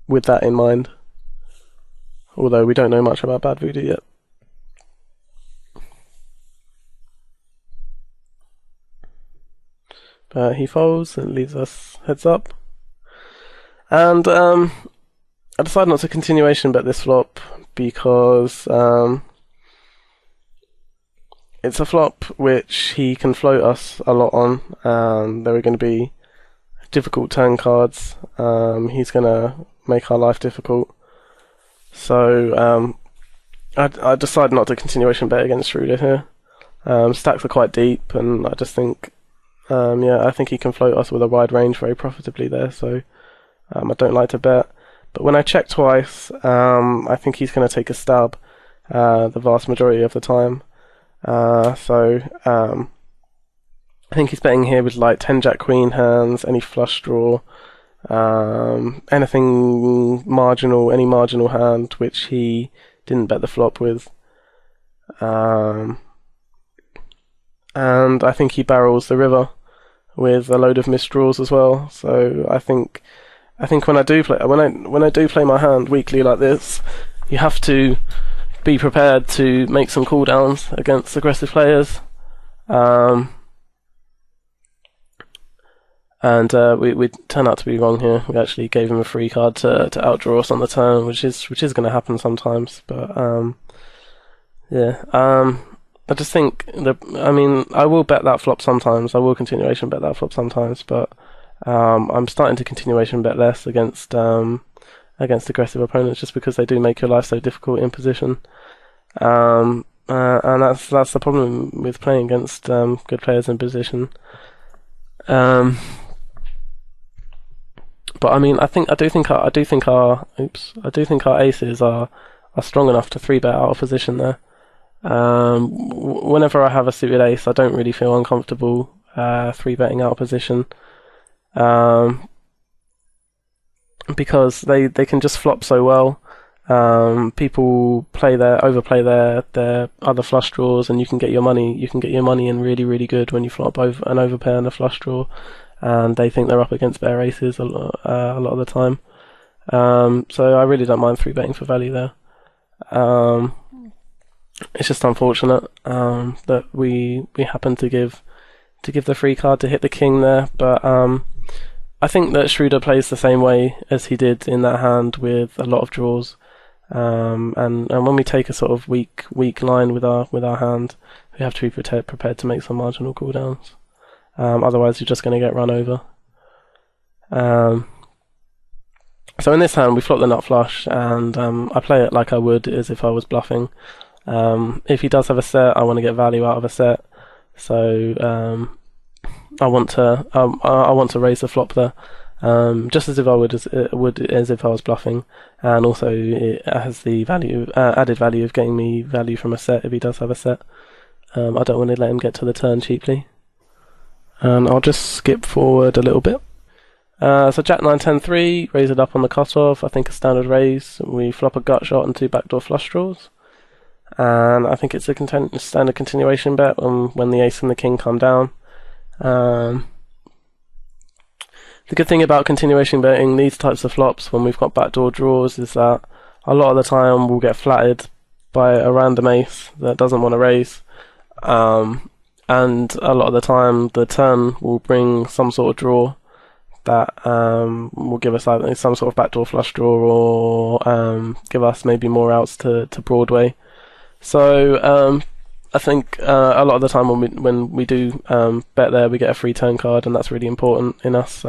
with that in mind. Although we don't know much about bad voodoo yet. But he folds and leaves us heads up. And I decided not to continuation bet this flop because it's a flop which he can float us a lot on, and there are going to be difficult turn cards. He's going to make our life difficult. So I decided not to continuation bet against Schroeder here. Stacks are quite deep, and I just think, I think he can float us with a wide range very profitably there. So I don't like to bet. But when I check twice, I think he's going to take a stab the vast majority of the time. So I think he's betting here with like 10 Jack Queen hands, any flush draw, anything marginal, any marginal hand which he didn't bet the flop with. And I think he barrels the river with a load of missed draws as well. So I think when I do play my hand weakly like this, you have to be prepared to make some cooldowns against aggressive players. And we turned out to be wrong here. We actually gave him a free card to outdraw us on the turn, which is going to happen sometimes. But I just think I will bet that flop sometimes. I will continuation bet that flop sometimes, but I'm starting to continuation bet less against aggressive opponents just because they do make your life so difficult in position. And that's the problem with playing against good players in position. But I mean, I do think our aces are strong enough to 3-bet out of position there. Whenever I have a suited ace, I don't really feel uncomfortable 3-betting out of position. Because they can just flop so well. People overplay their other flush draws, and you can get your money in really, really good when you flop over an overpair and a flush draw, and they think they're up against better aces a lot of the time. So I really don't mind 3-betting for value there. It's just unfortunate that we happen to give the free card to hit the king there, but I think that Schroeder plays the same way as he did in that hand with a lot of draws. And when we take a sort of weak line with our hand, we have to be prepared to make some marginal cooldowns. Otherwise, you're just going to get run over. So in this hand, we flop the nut flush, and I play it like I would as if I was bluffing. If he does have a set, I want to get value out of a set. So I want to raise the flop there. Just as if I would as if I was bluffing, and also it has the added value of getting me value from a set if he does have a set. I don't want to let him get to the turn cheaply, and I'll just skip forward a little bit. So Jack 9 10 3, raise it up on the cutoff. I think a standard raise. We flop a gut shot and 2 backdoor flush draws, and I think it's a standard continuation bet when the ace and the king come down. Um, the good thing about continuation betting these types of flops when we've got backdoor draws is that a lot of the time we'll get flattered by a random ace that doesn't want to raise. And a lot of the time the turn will bring some sort of draw that will give us either some sort of backdoor flush draw or give us maybe more outs to Broadway. So I think a lot of the time when we do bet there, we get a free turn card, and that's really important in us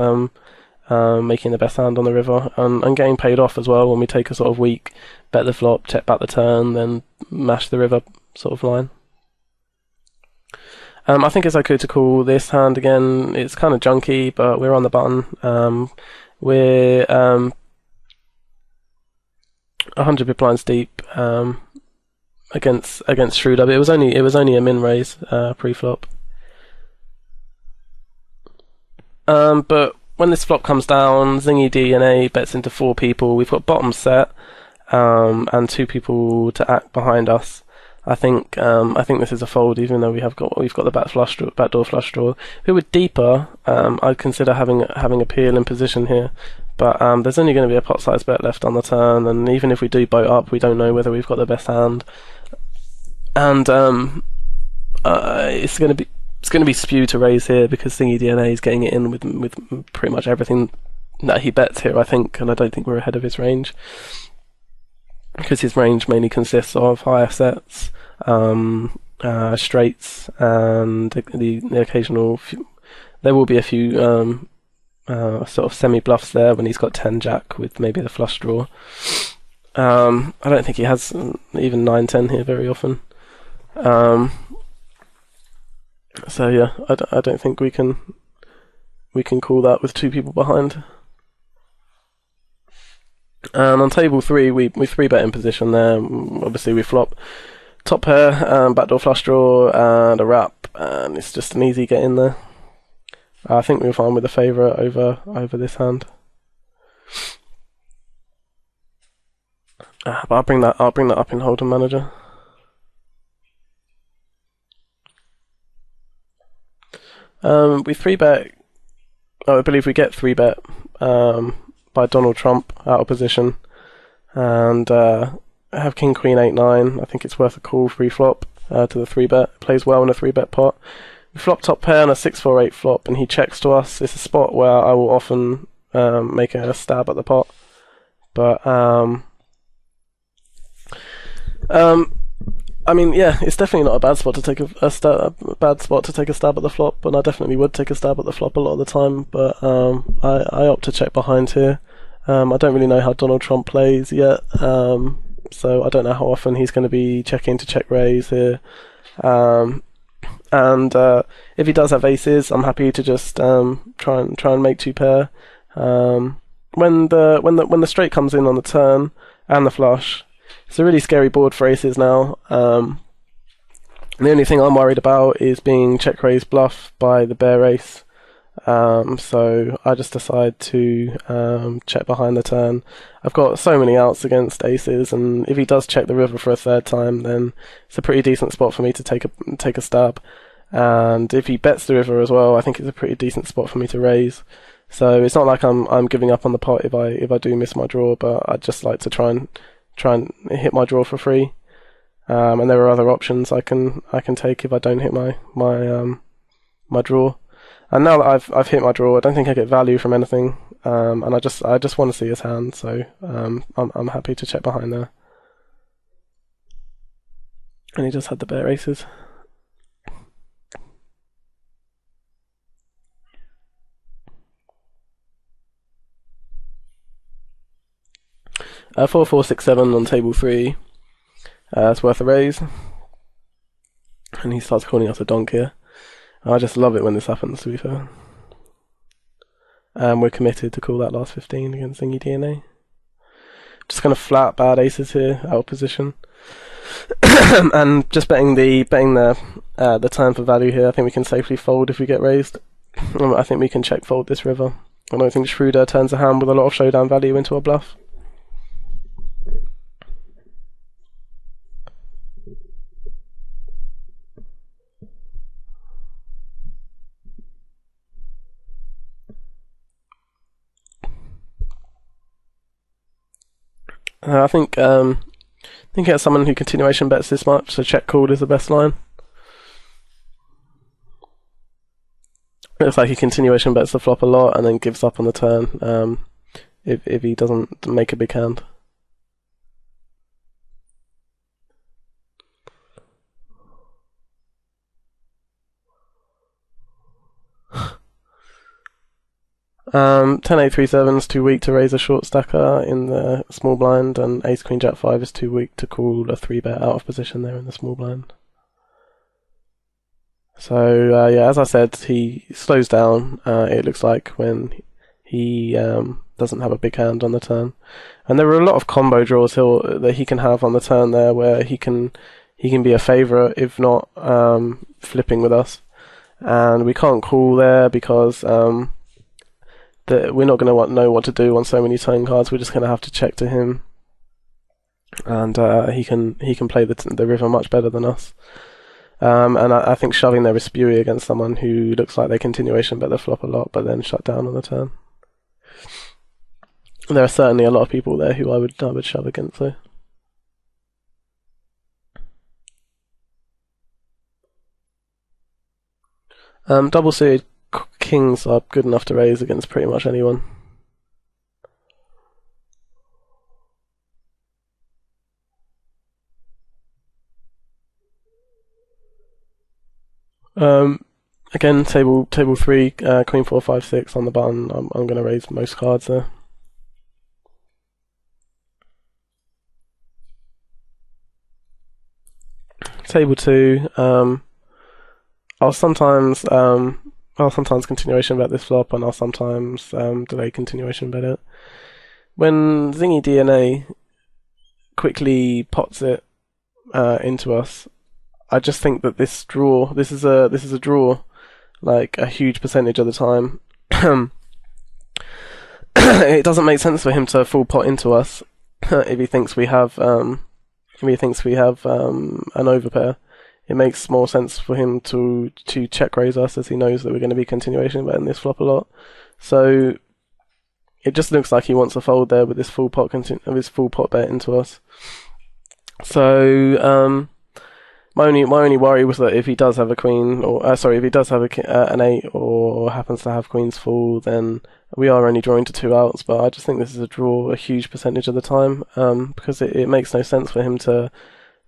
making the best hand on the river and getting paid off as well when we take a sort of weak bet the flop, check back the turn, then mash the river sort of line. I think it's okay to call this hand again. It's kind of junky, but we're on the button. We're 100 big blinds deep against Schroeder. But it was only a min raise pre-flop. But when this flop comes down, Zingy DNA bets into 4 people. We've got bottom set and 2 people to act behind us. I think this is a fold, even though we've got the backdoor flush draw. If we were deeper, I'd consider having a peel in position here. But there's only going to be a pot size bet left on the turn, and even if we do boat up, we don't know whether we've got the best hand. And it's going to be spew to raise here because Thingy DNA is getting it in with pretty much everything that he bets here, I think, and I don't think we're ahead of his range. Because his range mainly consists of higher sets, straights, and the occasional. There will be a few sort of semi bluffs there when he's got 10 jack with maybe the flush draw. I don't think he has even 9-10 here very often. So yeah, I don't think we can call that with 2 people behind. And on table 3, we 3-bet in position there. Obviously, we flop top pair, backdoor flush draw, and a wrap, and it's just an easy get in there. I think we're fine with the favourite over this hand. But I'll bring that up in Hold'em Manager. We 3-bet. Oh, I believe we get 3-bet. By Donald Trump out of position, and have King Queen 8-9. I think it's worth a call free flop to the 3-bet. It plays well in a 3-bet pot. We flop top pair on a 6-4-8 flop, and he checks to us. It's a spot where I will often make a stab at the pot, but I mean, yeah, it's definitely not a bad spot to take a stab at the flop, and I definitely would take a stab at the flop a lot of the time. But I opt to check behind here. I don't really know how Donald Trump plays yet, so I don't know how often he's going to be checking to check raise here. And if he does have aces, I'm happy to just try and make 2 pair. When the straight comes in on the turn and the flush. It's a really scary board for aces now. The only thing I'm worried about is being check raise bluff by the bear ace. So I just decide to check behind the turn. I've got so many outs against aces, and if he does check the river for a 3rd time, then it's a pretty decent spot for me to take a stab. And if he bets the river as well, I think it's a pretty decent spot for me to raise. So it's not like I'm giving up on the pot if I do miss my draw, but I'd just like to try and hit my draw for free, and there are other options I can take if I don't hit my draw. And now that I've hit my draw, I don't think I get value from anything, and I just want to see his hand, so I'm happy to check behind there. And he just had the bear aces. Uh, 4-4-6-7 on table 3. It's worth a raise. And he starts calling us a donk here. I just love it when this happens, to be fair. And we're committed to call that last 15 against Thingy DNA. Just kind of flat bad aces here, out of position. And just betting the turn for value here. I think we can safely fold if we get raised. I think we can check fold this river. I don't think Schroeder turns a hand with a lot of showdown value into a bluff. I think it's someone who continuation bets this much, so check called is the best line. Looks like he continuation bets the flop a lot and then gives up on the turn if he doesn't make a big hand. Ten eight three seven is too weak to raise a short stacker in the small blind, and ace queen jack 5 is too weak to call a 3-bet out of position there in the small blind. So yeah, as I said, he slows down. It looks like when he doesn't have a big hand on the turn, and there are a lot of combo draws that he can have on the turn there, where he can be a favourite if not flipping with us, and we can't call there because we're not going to know what to do on so many turn cards. We're just going to have to check to him, and he can play the river much better than us. And I think shoving there is spewy against someone who looks like they continuation bet the flop a lot, but then shut down on the turn. There are certainly a lot of people there who I would shove against though. Double suited kings are good enough to raise against pretty much anyone. Again, table 3, queen 4 5 6 on the button. I'm going to raise most cards there. Table 2, I'll sometimes continuation bet this flop, and I'll sometimes delay continuation bet it. When Zingy DNA quickly pots it into us, I just think that this is a draw, like a huge percentage of the time. It doesn't make sense for him to full pot into us if he thinks we have an overpair. It makes more sense for him to check raise us, as he knows that we're going to be continuation betting this flop a lot. So it just looks like he wants to fold there with this full pot bet into us. So my only worry was that if he does have a queen, or if he does have an 8 or happens to have queens full, then we are only drawing to 2 outs. But I just think this is a draw a huge percentage of the time, because it makes no sense for him to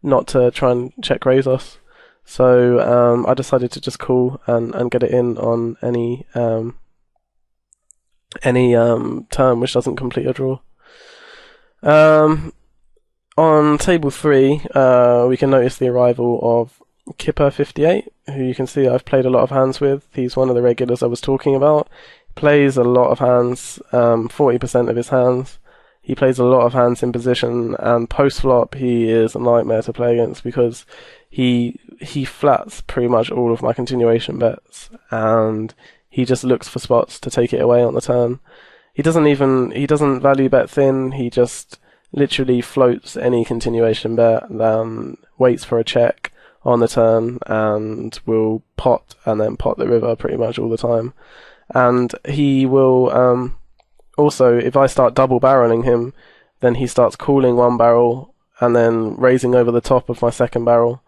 not to try and check raise us. So I decided to just call and get it in on any turn which doesn't complete a draw. On table 3, we can notice the arrival of Kipper58, who you can see I've played a lot of hands with. He's one of the regulars I was talking about. He plays a lot of hands, 40% of his hands. He plays a lot of hands in position, and post-flop he is a nightmare to play against because he flats pretty much all of my continuation bets, and he just looks for spots to take it away on the turn. He doesn't value bet thin. He just literally floats any continuation bet, then waits for a check on the turn, and will pot and then pot the river pretty much all the time. And he will also, if I start double barreling him, then he starts calling one barrel and then raising over the top of my second barrel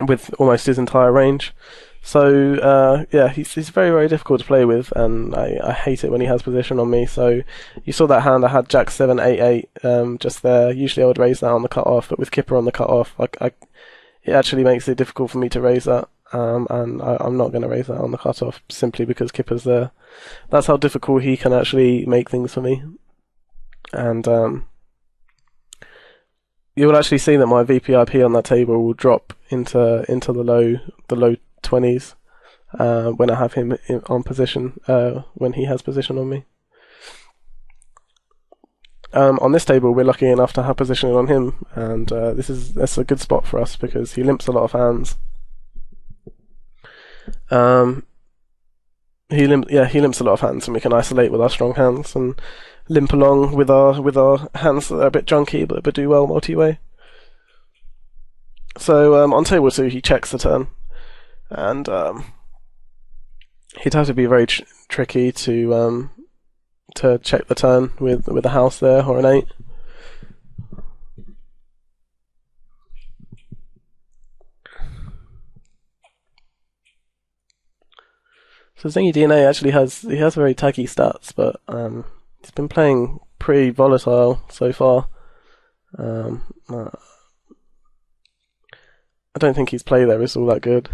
with almost his entire range. So yeah, he's very, very difficult to play with, and I hate it when he has position on me. So you saw that hand I had Jack 7 8 8 just there. Usually I would raise that on the cutoff, but with Kipper on the cutoff, it actually makes it difficult for me to raise that. And I'm not going to raise that on the cutoff simply because Kipper's there. That's how difficult he can actually make things for me. And you will actually see that my VPIP on that table will drop into the low 20s when I have him on position, when he has position on me. On this table, we're lucky enough to have positioning on him, and that's a good spot for us because he limps a lot of hands. He limps a lot of hands, and we can isolate with our strong hands and limp along with our hands that are a bit junky but do well multi-way. So on table 2, he checks the turn, and he'd have to be very tricky to to check the turn with a house there or an 8. So Zingy DNA actually has very taggy stats, but he's been playing pretty volatile so far. I don't think his play there is all that good.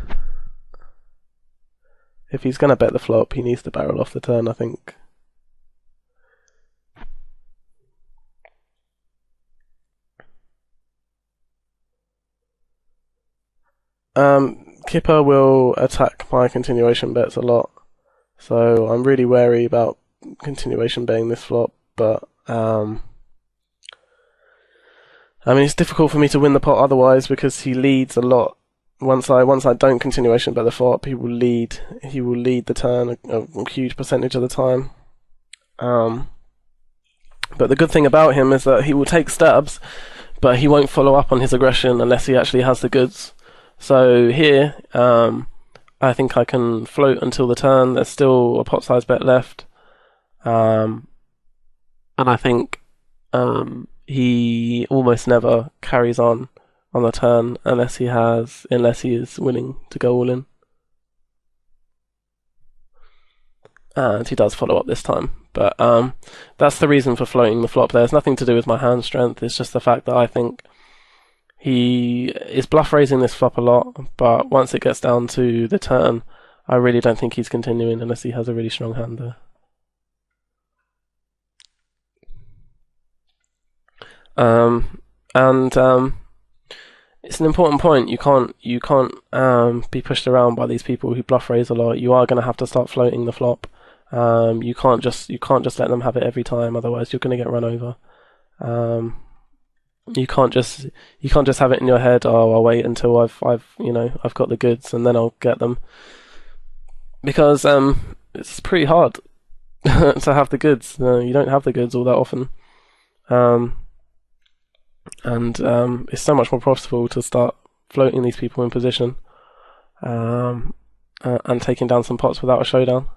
If he's going to bet the flop, he needs to barrel off the turn, I think. Kipper will attack my continuation bets a lot, so I'm really wary about continuation betting this flop, but I mean, it's difficult for me to win the pot otherwise because he leads a lot. Once I don't continuation bet the flop, he will lead the turn a huge percentage of the time. But the good thing about him is that he will take stabs, but he won't follow up on his aggression unless he actually has the goods. So here, I think I can float until the turn. There's still a pot size bet left, and I think he almost never carries on the turn unless he is willing to go all in. And he does follow up this time, but that's the reason for floating the flop. There's nothing to do with my hand strength. It's just the fact that I think he is bluff raising this flop a lot, but once it gets down to the turn, I really don't think he's continuing unless he has a really strong hand there. It's an important point. You can't be pushed around by these people who bluff raise a lot. You are going to have to start floating the flop. You can't just let them have it every time. Otherwise, you're going to get run over. You can't just have it in your head. Oh, I'll wait until I've got the goods and then I'll get them. Because it's pretty hard to have the goods. You don't have the goods all that often. And it's so much more profitable to start floating these people in position and taking down some pots without a showdown.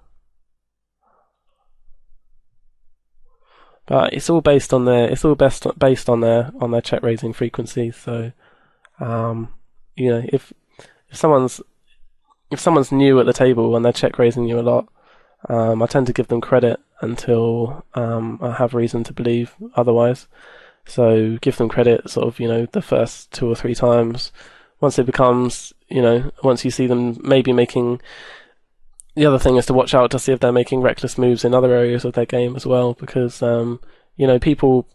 But it's all based on their check raising frequency. So, if someone's new at the table and they're check raising you a lot, I tend to give them credit until I have reason to believe otherwise. So give them credit sort of, the first 2 or 3 times. Once it becomes, once you see them maybe making... The other thing is to watch out to see if they're making reckless moves in other areas of their game as well, because, people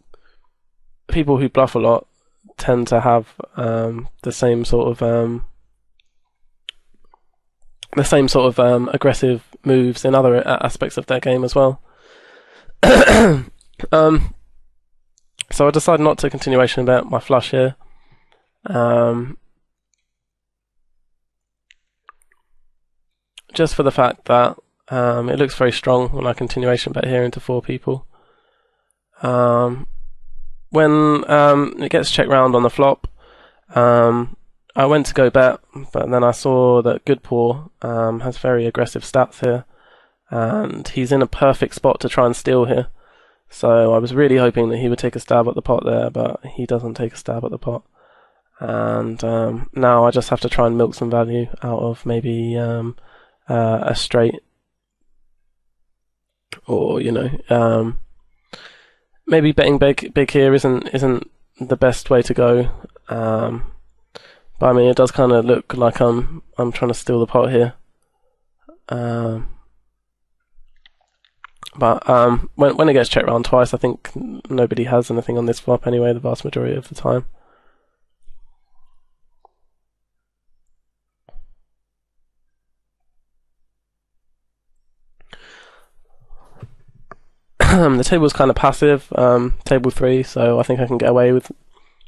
who bluff a lot tend to have the same sort of aggressive moves in other aspects of their game as well. So I decided not to continuation bet my flush here. Just for the fact that it looks very strong when I continuation bet here into 4 people. When it gets checked round on the flop, I went to go bet, but then I saw that Goodpaw has very aggressive stats here, and he's in a perfect spot to try and steal here. So I was really hoping that he would take a stab at the pot there, but he doesn't take a stab at the pot. And now I just have to try and milk some value out of maybe a straight, or maybe betting big here isn't the best way to go. But I mean, it does kind of look like I'm trying to steal the pot here. But when it gets checked round twice, I think nobody has anything on this flop anyway, the vast majority of the time. The table's kind of passive, table 3, so I think I can get away with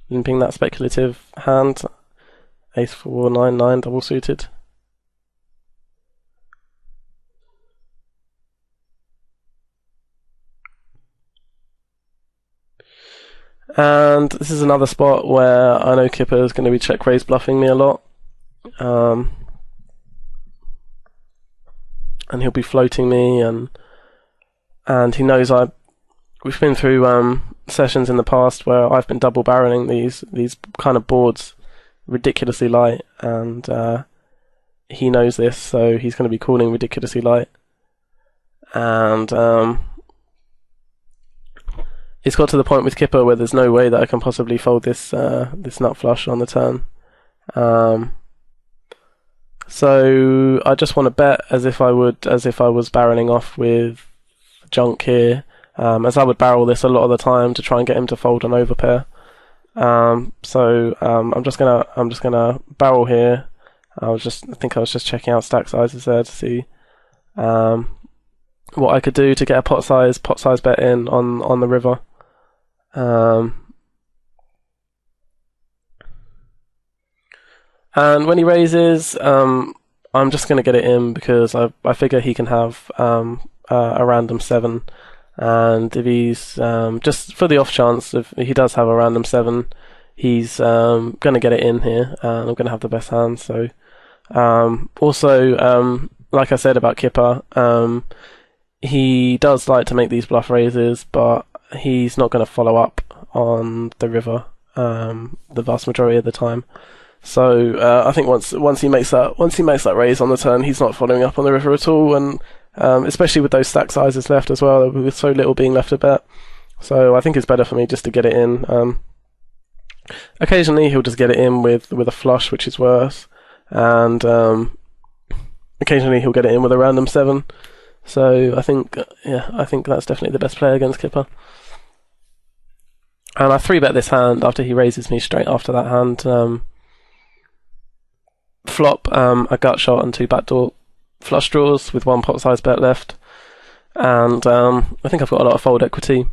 limping that speculative hand. Ace 4, 9, 9, double suited. And this is another spot where I know Kipper is going to be check raise bluffing me a lot. And he'll be floating me, and and he knows we've been through sessions in the past where I've been double barreling these kind of boards ridiculously light, and he knows this, so he's going to be calling ridiculously light, and it's got to the point with Kipper where there's no way that I can possibly fold this nut flush on the turn. So I just want to bet as if I was barreling off with junk here, as I would barrel this a lot of the time to try and get him to fold an overpair. So I'm just gonna barrel here. I think I was just checking out stack sizes there to see what I could do to get a pot size bet in on the river. And when he raises, I'm just going to get it in because I figure he can have a random 7, and if he's just for the off chance if he does have a random 7, he's going to get it in here, and I'm going to have the best hand. So also, like I said about Kipper, he does like to make these bluff raises, but he's not going to follow up on the river the vast majority of the time. So I think once he makes that raise on the turn, he's not following up on the river at all, and especially with those stack sizes left as well, with so little being left to bet. So I think it's better for me just to get it in. Occasionally he'll just get it in with a flush, which is worse, and occasionally he'll get it in with a random 7. So I think that's definitely the best play against Kipper. And I 3-bet this hand after he raises me straight after that hand. Flop a gut shot and 2 backdoor flush draws with 1 pot size bet left, and I think I've got a lot of fold equity.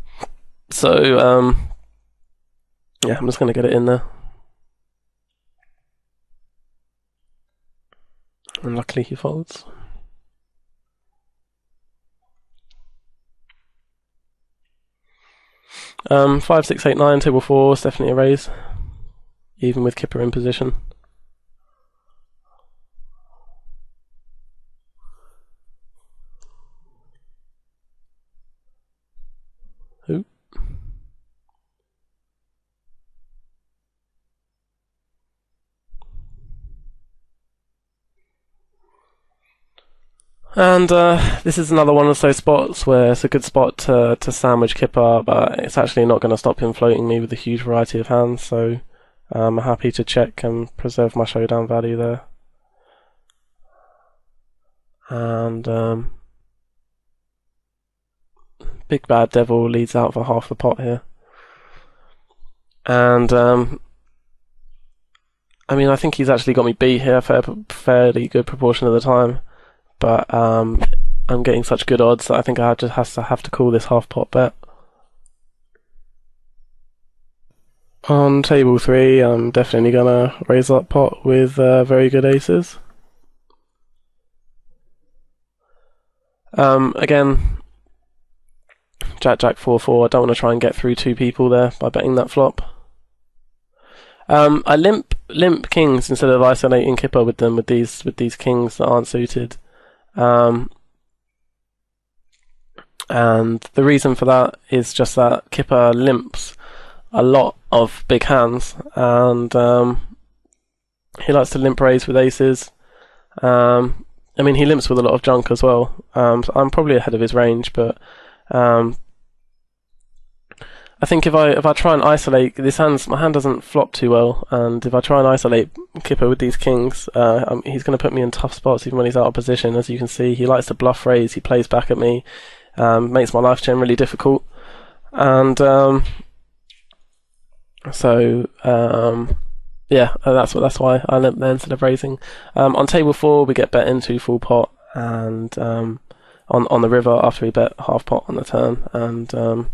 So yeah, I'm just going to get it in there. And luckily he folds. Five, 6, 8, 9, table 4 is definitely a raise, even with Kipper in position. Ooh. And this is another one of those spots where it's a good spot to sandwich Kipper, but it's actually not going to stop him floating me with a huge variety of hands, so I'm happy to check and preserve my showdown value there. And Big Bad Devil leads out for half the pot here. And I mean, I think he's actually got me beat here a fairly good proportion of the time. But I'm getting such good odds that I think I just have to call this half pot bet. On table 3, I'm definitely gonna raise up pot with very good aces. Again, Jack, 4-4. I don't want to try and get through 2 people there by betting that flop. I limp kings instead of isolating Kipper with them with these kings that aren't suited. And the reason for that is just that Kipper limps a lot of big hands, and he likes to limp raise with aces. I mean, he limps with a lot of junk as well. So I'm probably ahead of his range, but I think if I try and isolate my hand doesn't flop too well, and if I try and isolate Kipper with these kings, he's going to put me in tough spots even when he's out of position. As you can see, he likes to bluff raise, he plays back at me, makes my life generally difficult, and yeah, that's why I limp there instead of raising. On table 4, we get bet into full pot, and on the river after we bet half pot on the turn, and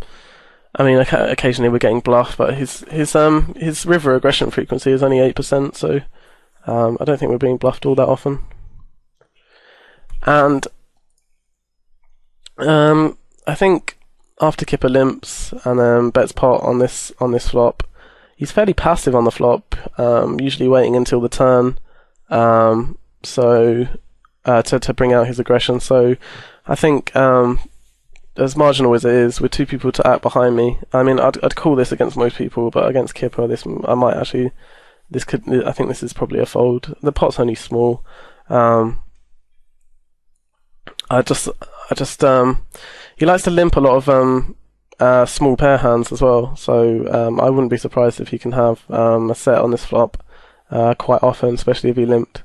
I mean, occasionally we're getting bluff, but his river aggression frequency is only 8%, so I don't think we're being bluffed all that often. And I think after Kipper limps and then bets pot on this flop, he's fairly passive on the flop, usually waiting until the turn, so to bring out his aggression. So I think as marginal as it is, with two people to act behind me. I mean, I'd call this against most people, but against Kipper, I might actually. I think this is probably a fold. The pot's only small. He likes to limp a lot of small pair hands as well. So I wouldn't be surprised if he can have a set on this flop quite often, especially if he limped.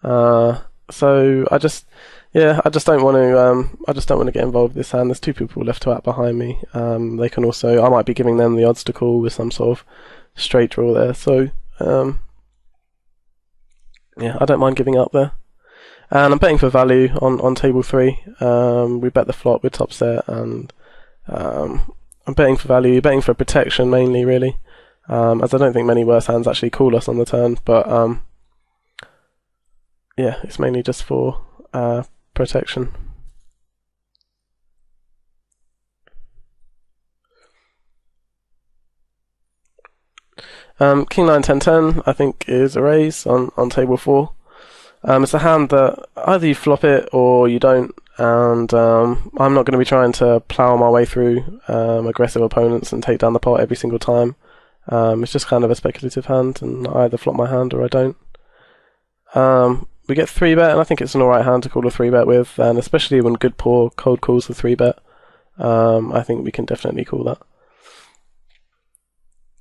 So I just don't want to get involved with this hand. There's two people left to act behind me. They can also. I might be giving them the odds to call with some sort of straight draw there. So I don't mind giving up there. And I'm betting for value on table 3. We bet the flop with top set, and I'm betting for value, betting for protection mainly, really, as I don't think many worse hands actually call us on the turn. But it's mainly just for protection. King 9 10 10 I think is a raise on table 4. It's a hand that either you flop it or you don't, and I'm not going to be trying to plough my way through aggressive opponents and take down the pot every single time. It's just kind of a speculative hand, and I either flop my hand or I don't. We get 3-bet, and I think it's an alright hand to call a 3-bet with, and especially when good poor cold calls the 3-bet, I think we can definitely call that.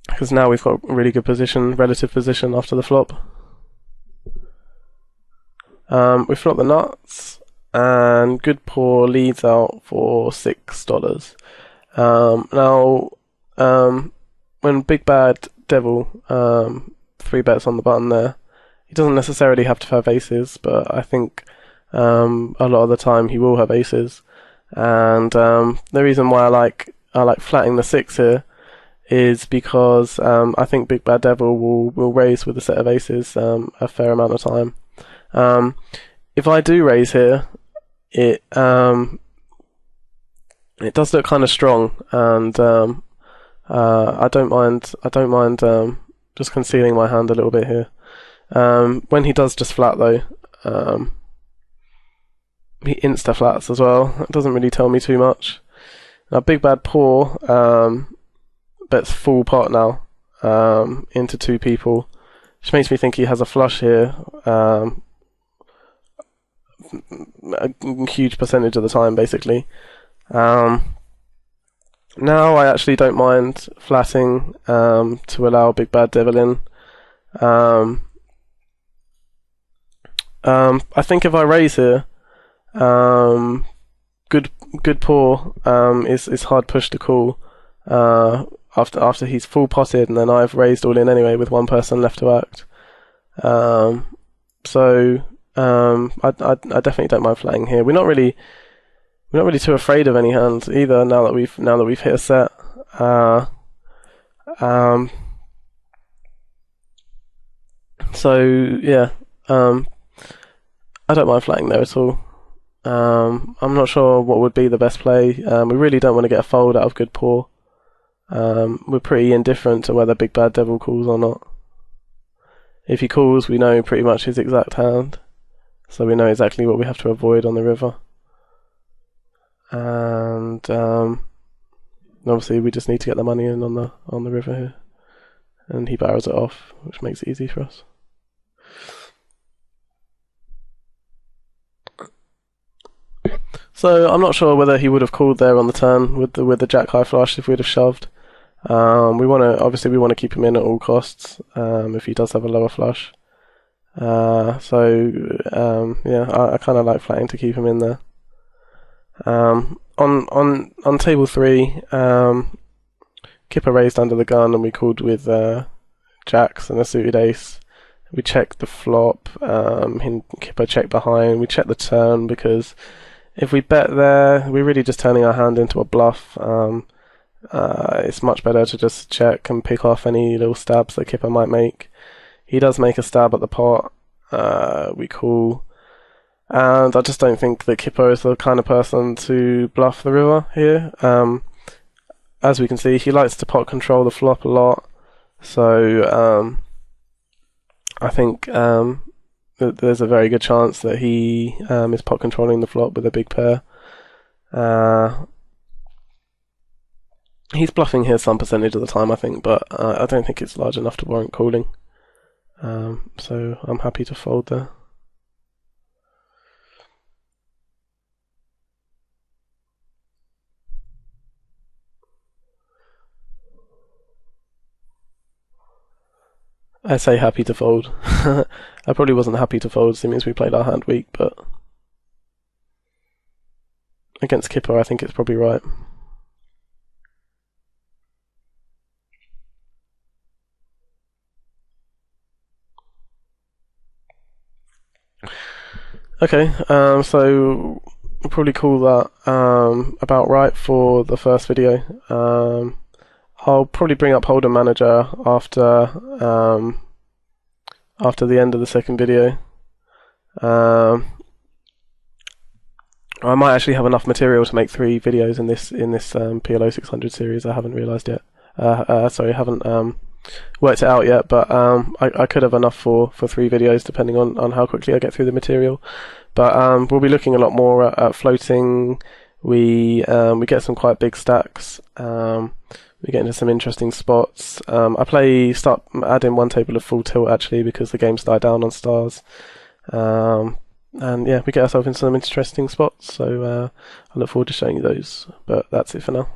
Because now we've got a really good position, relative position after the flop. We flop the nuts, and good poor leads out for $6. Now, when Big Bad Devil 3-bets on the button there, he doesn't necessarily have to have aces, but I think a lot of the time he will have aces. And the reason why I like flatting the 6 here is because I think Big Bad Devil will raise with a set of aces a fair amount of time. If I do raise here, it does look kind of strong, and I don't mind just concealing my hand a little bit here. When he does just flat though, he insta flats as well. It doesn't really tell me too much. Now Big Bad Poor bets full pot now into two people, which makes me think he has a flush here. A huge percentage of the time, basically. Now I actually don't mind flatting to allow Big Bad Devil in. I think if I raise here, good poor is hard push to call after he's full potted, and then I've raised all in anyway with one person left to act. So I definitely don't mind flatting here. We're not really too afraid of any hands either now that we've hit a set. So yeah, I don't mind flatting there at all. I'm not sure what would be the best play. We really don't want to get a fold out of good poor. We're pretty indifferent to whether Big Bad Devil calls or not. If he calls, we know pretty much his exact hand, so we know exactly what we have to avoid on the river. And obviously we just need to get the money in on the river here, and he barrels it off, which makes it easy for us. So I'm not sure whether he would have called there on the turn with the jack high flush if we'd have shoved. We want to keep him in at all costs if he does have a lower flush. I kind of like flatting to keep him in there. On table 3, Kipper raised under the gun, and we called with jacks and a suited ace. We checked the flop. Kipper checked behind. We checked the turn because if we bet there, we're really just turning our hand into a bluff. It's much better to just check and pick off any little stabs that Kipper might make. He does make a stab at the pot. We call. And I just don't think that Kipper is the kind of person to bluff the river here. As we can see, he likes to pot control the flop a lot. So I think there's a very good chance that he is pot controlling the flop with a big pair. He's bluffing here some percentage of the time, I think, but I don't think it's large enough to warrant calling. So I'm happy to fold there. I say happy to fold. I probably wasn't happy to fold, seeing as we played our hand weak, but against Kipper, I think it's probably right. Okay, so we'll probably call that about right for the first video. I'll probably bring up Hold'em Manager after the end of the second video. I might actually have enough material to make 3 videos in this PLO 600 series. I haven't realised yet. Sorry, I haven't worked it out yet, but I could have enough for 3 videos depending on how quickly I get through the material. But we'll be looking a lot more at floating. We get some quite big stacks. We get into some interesting spots. I start adding one table of full tilt actually because the games die down on stars. And yeah, we get ourselves into some interesting spots. So I look forward to showing you those. But that's it for now.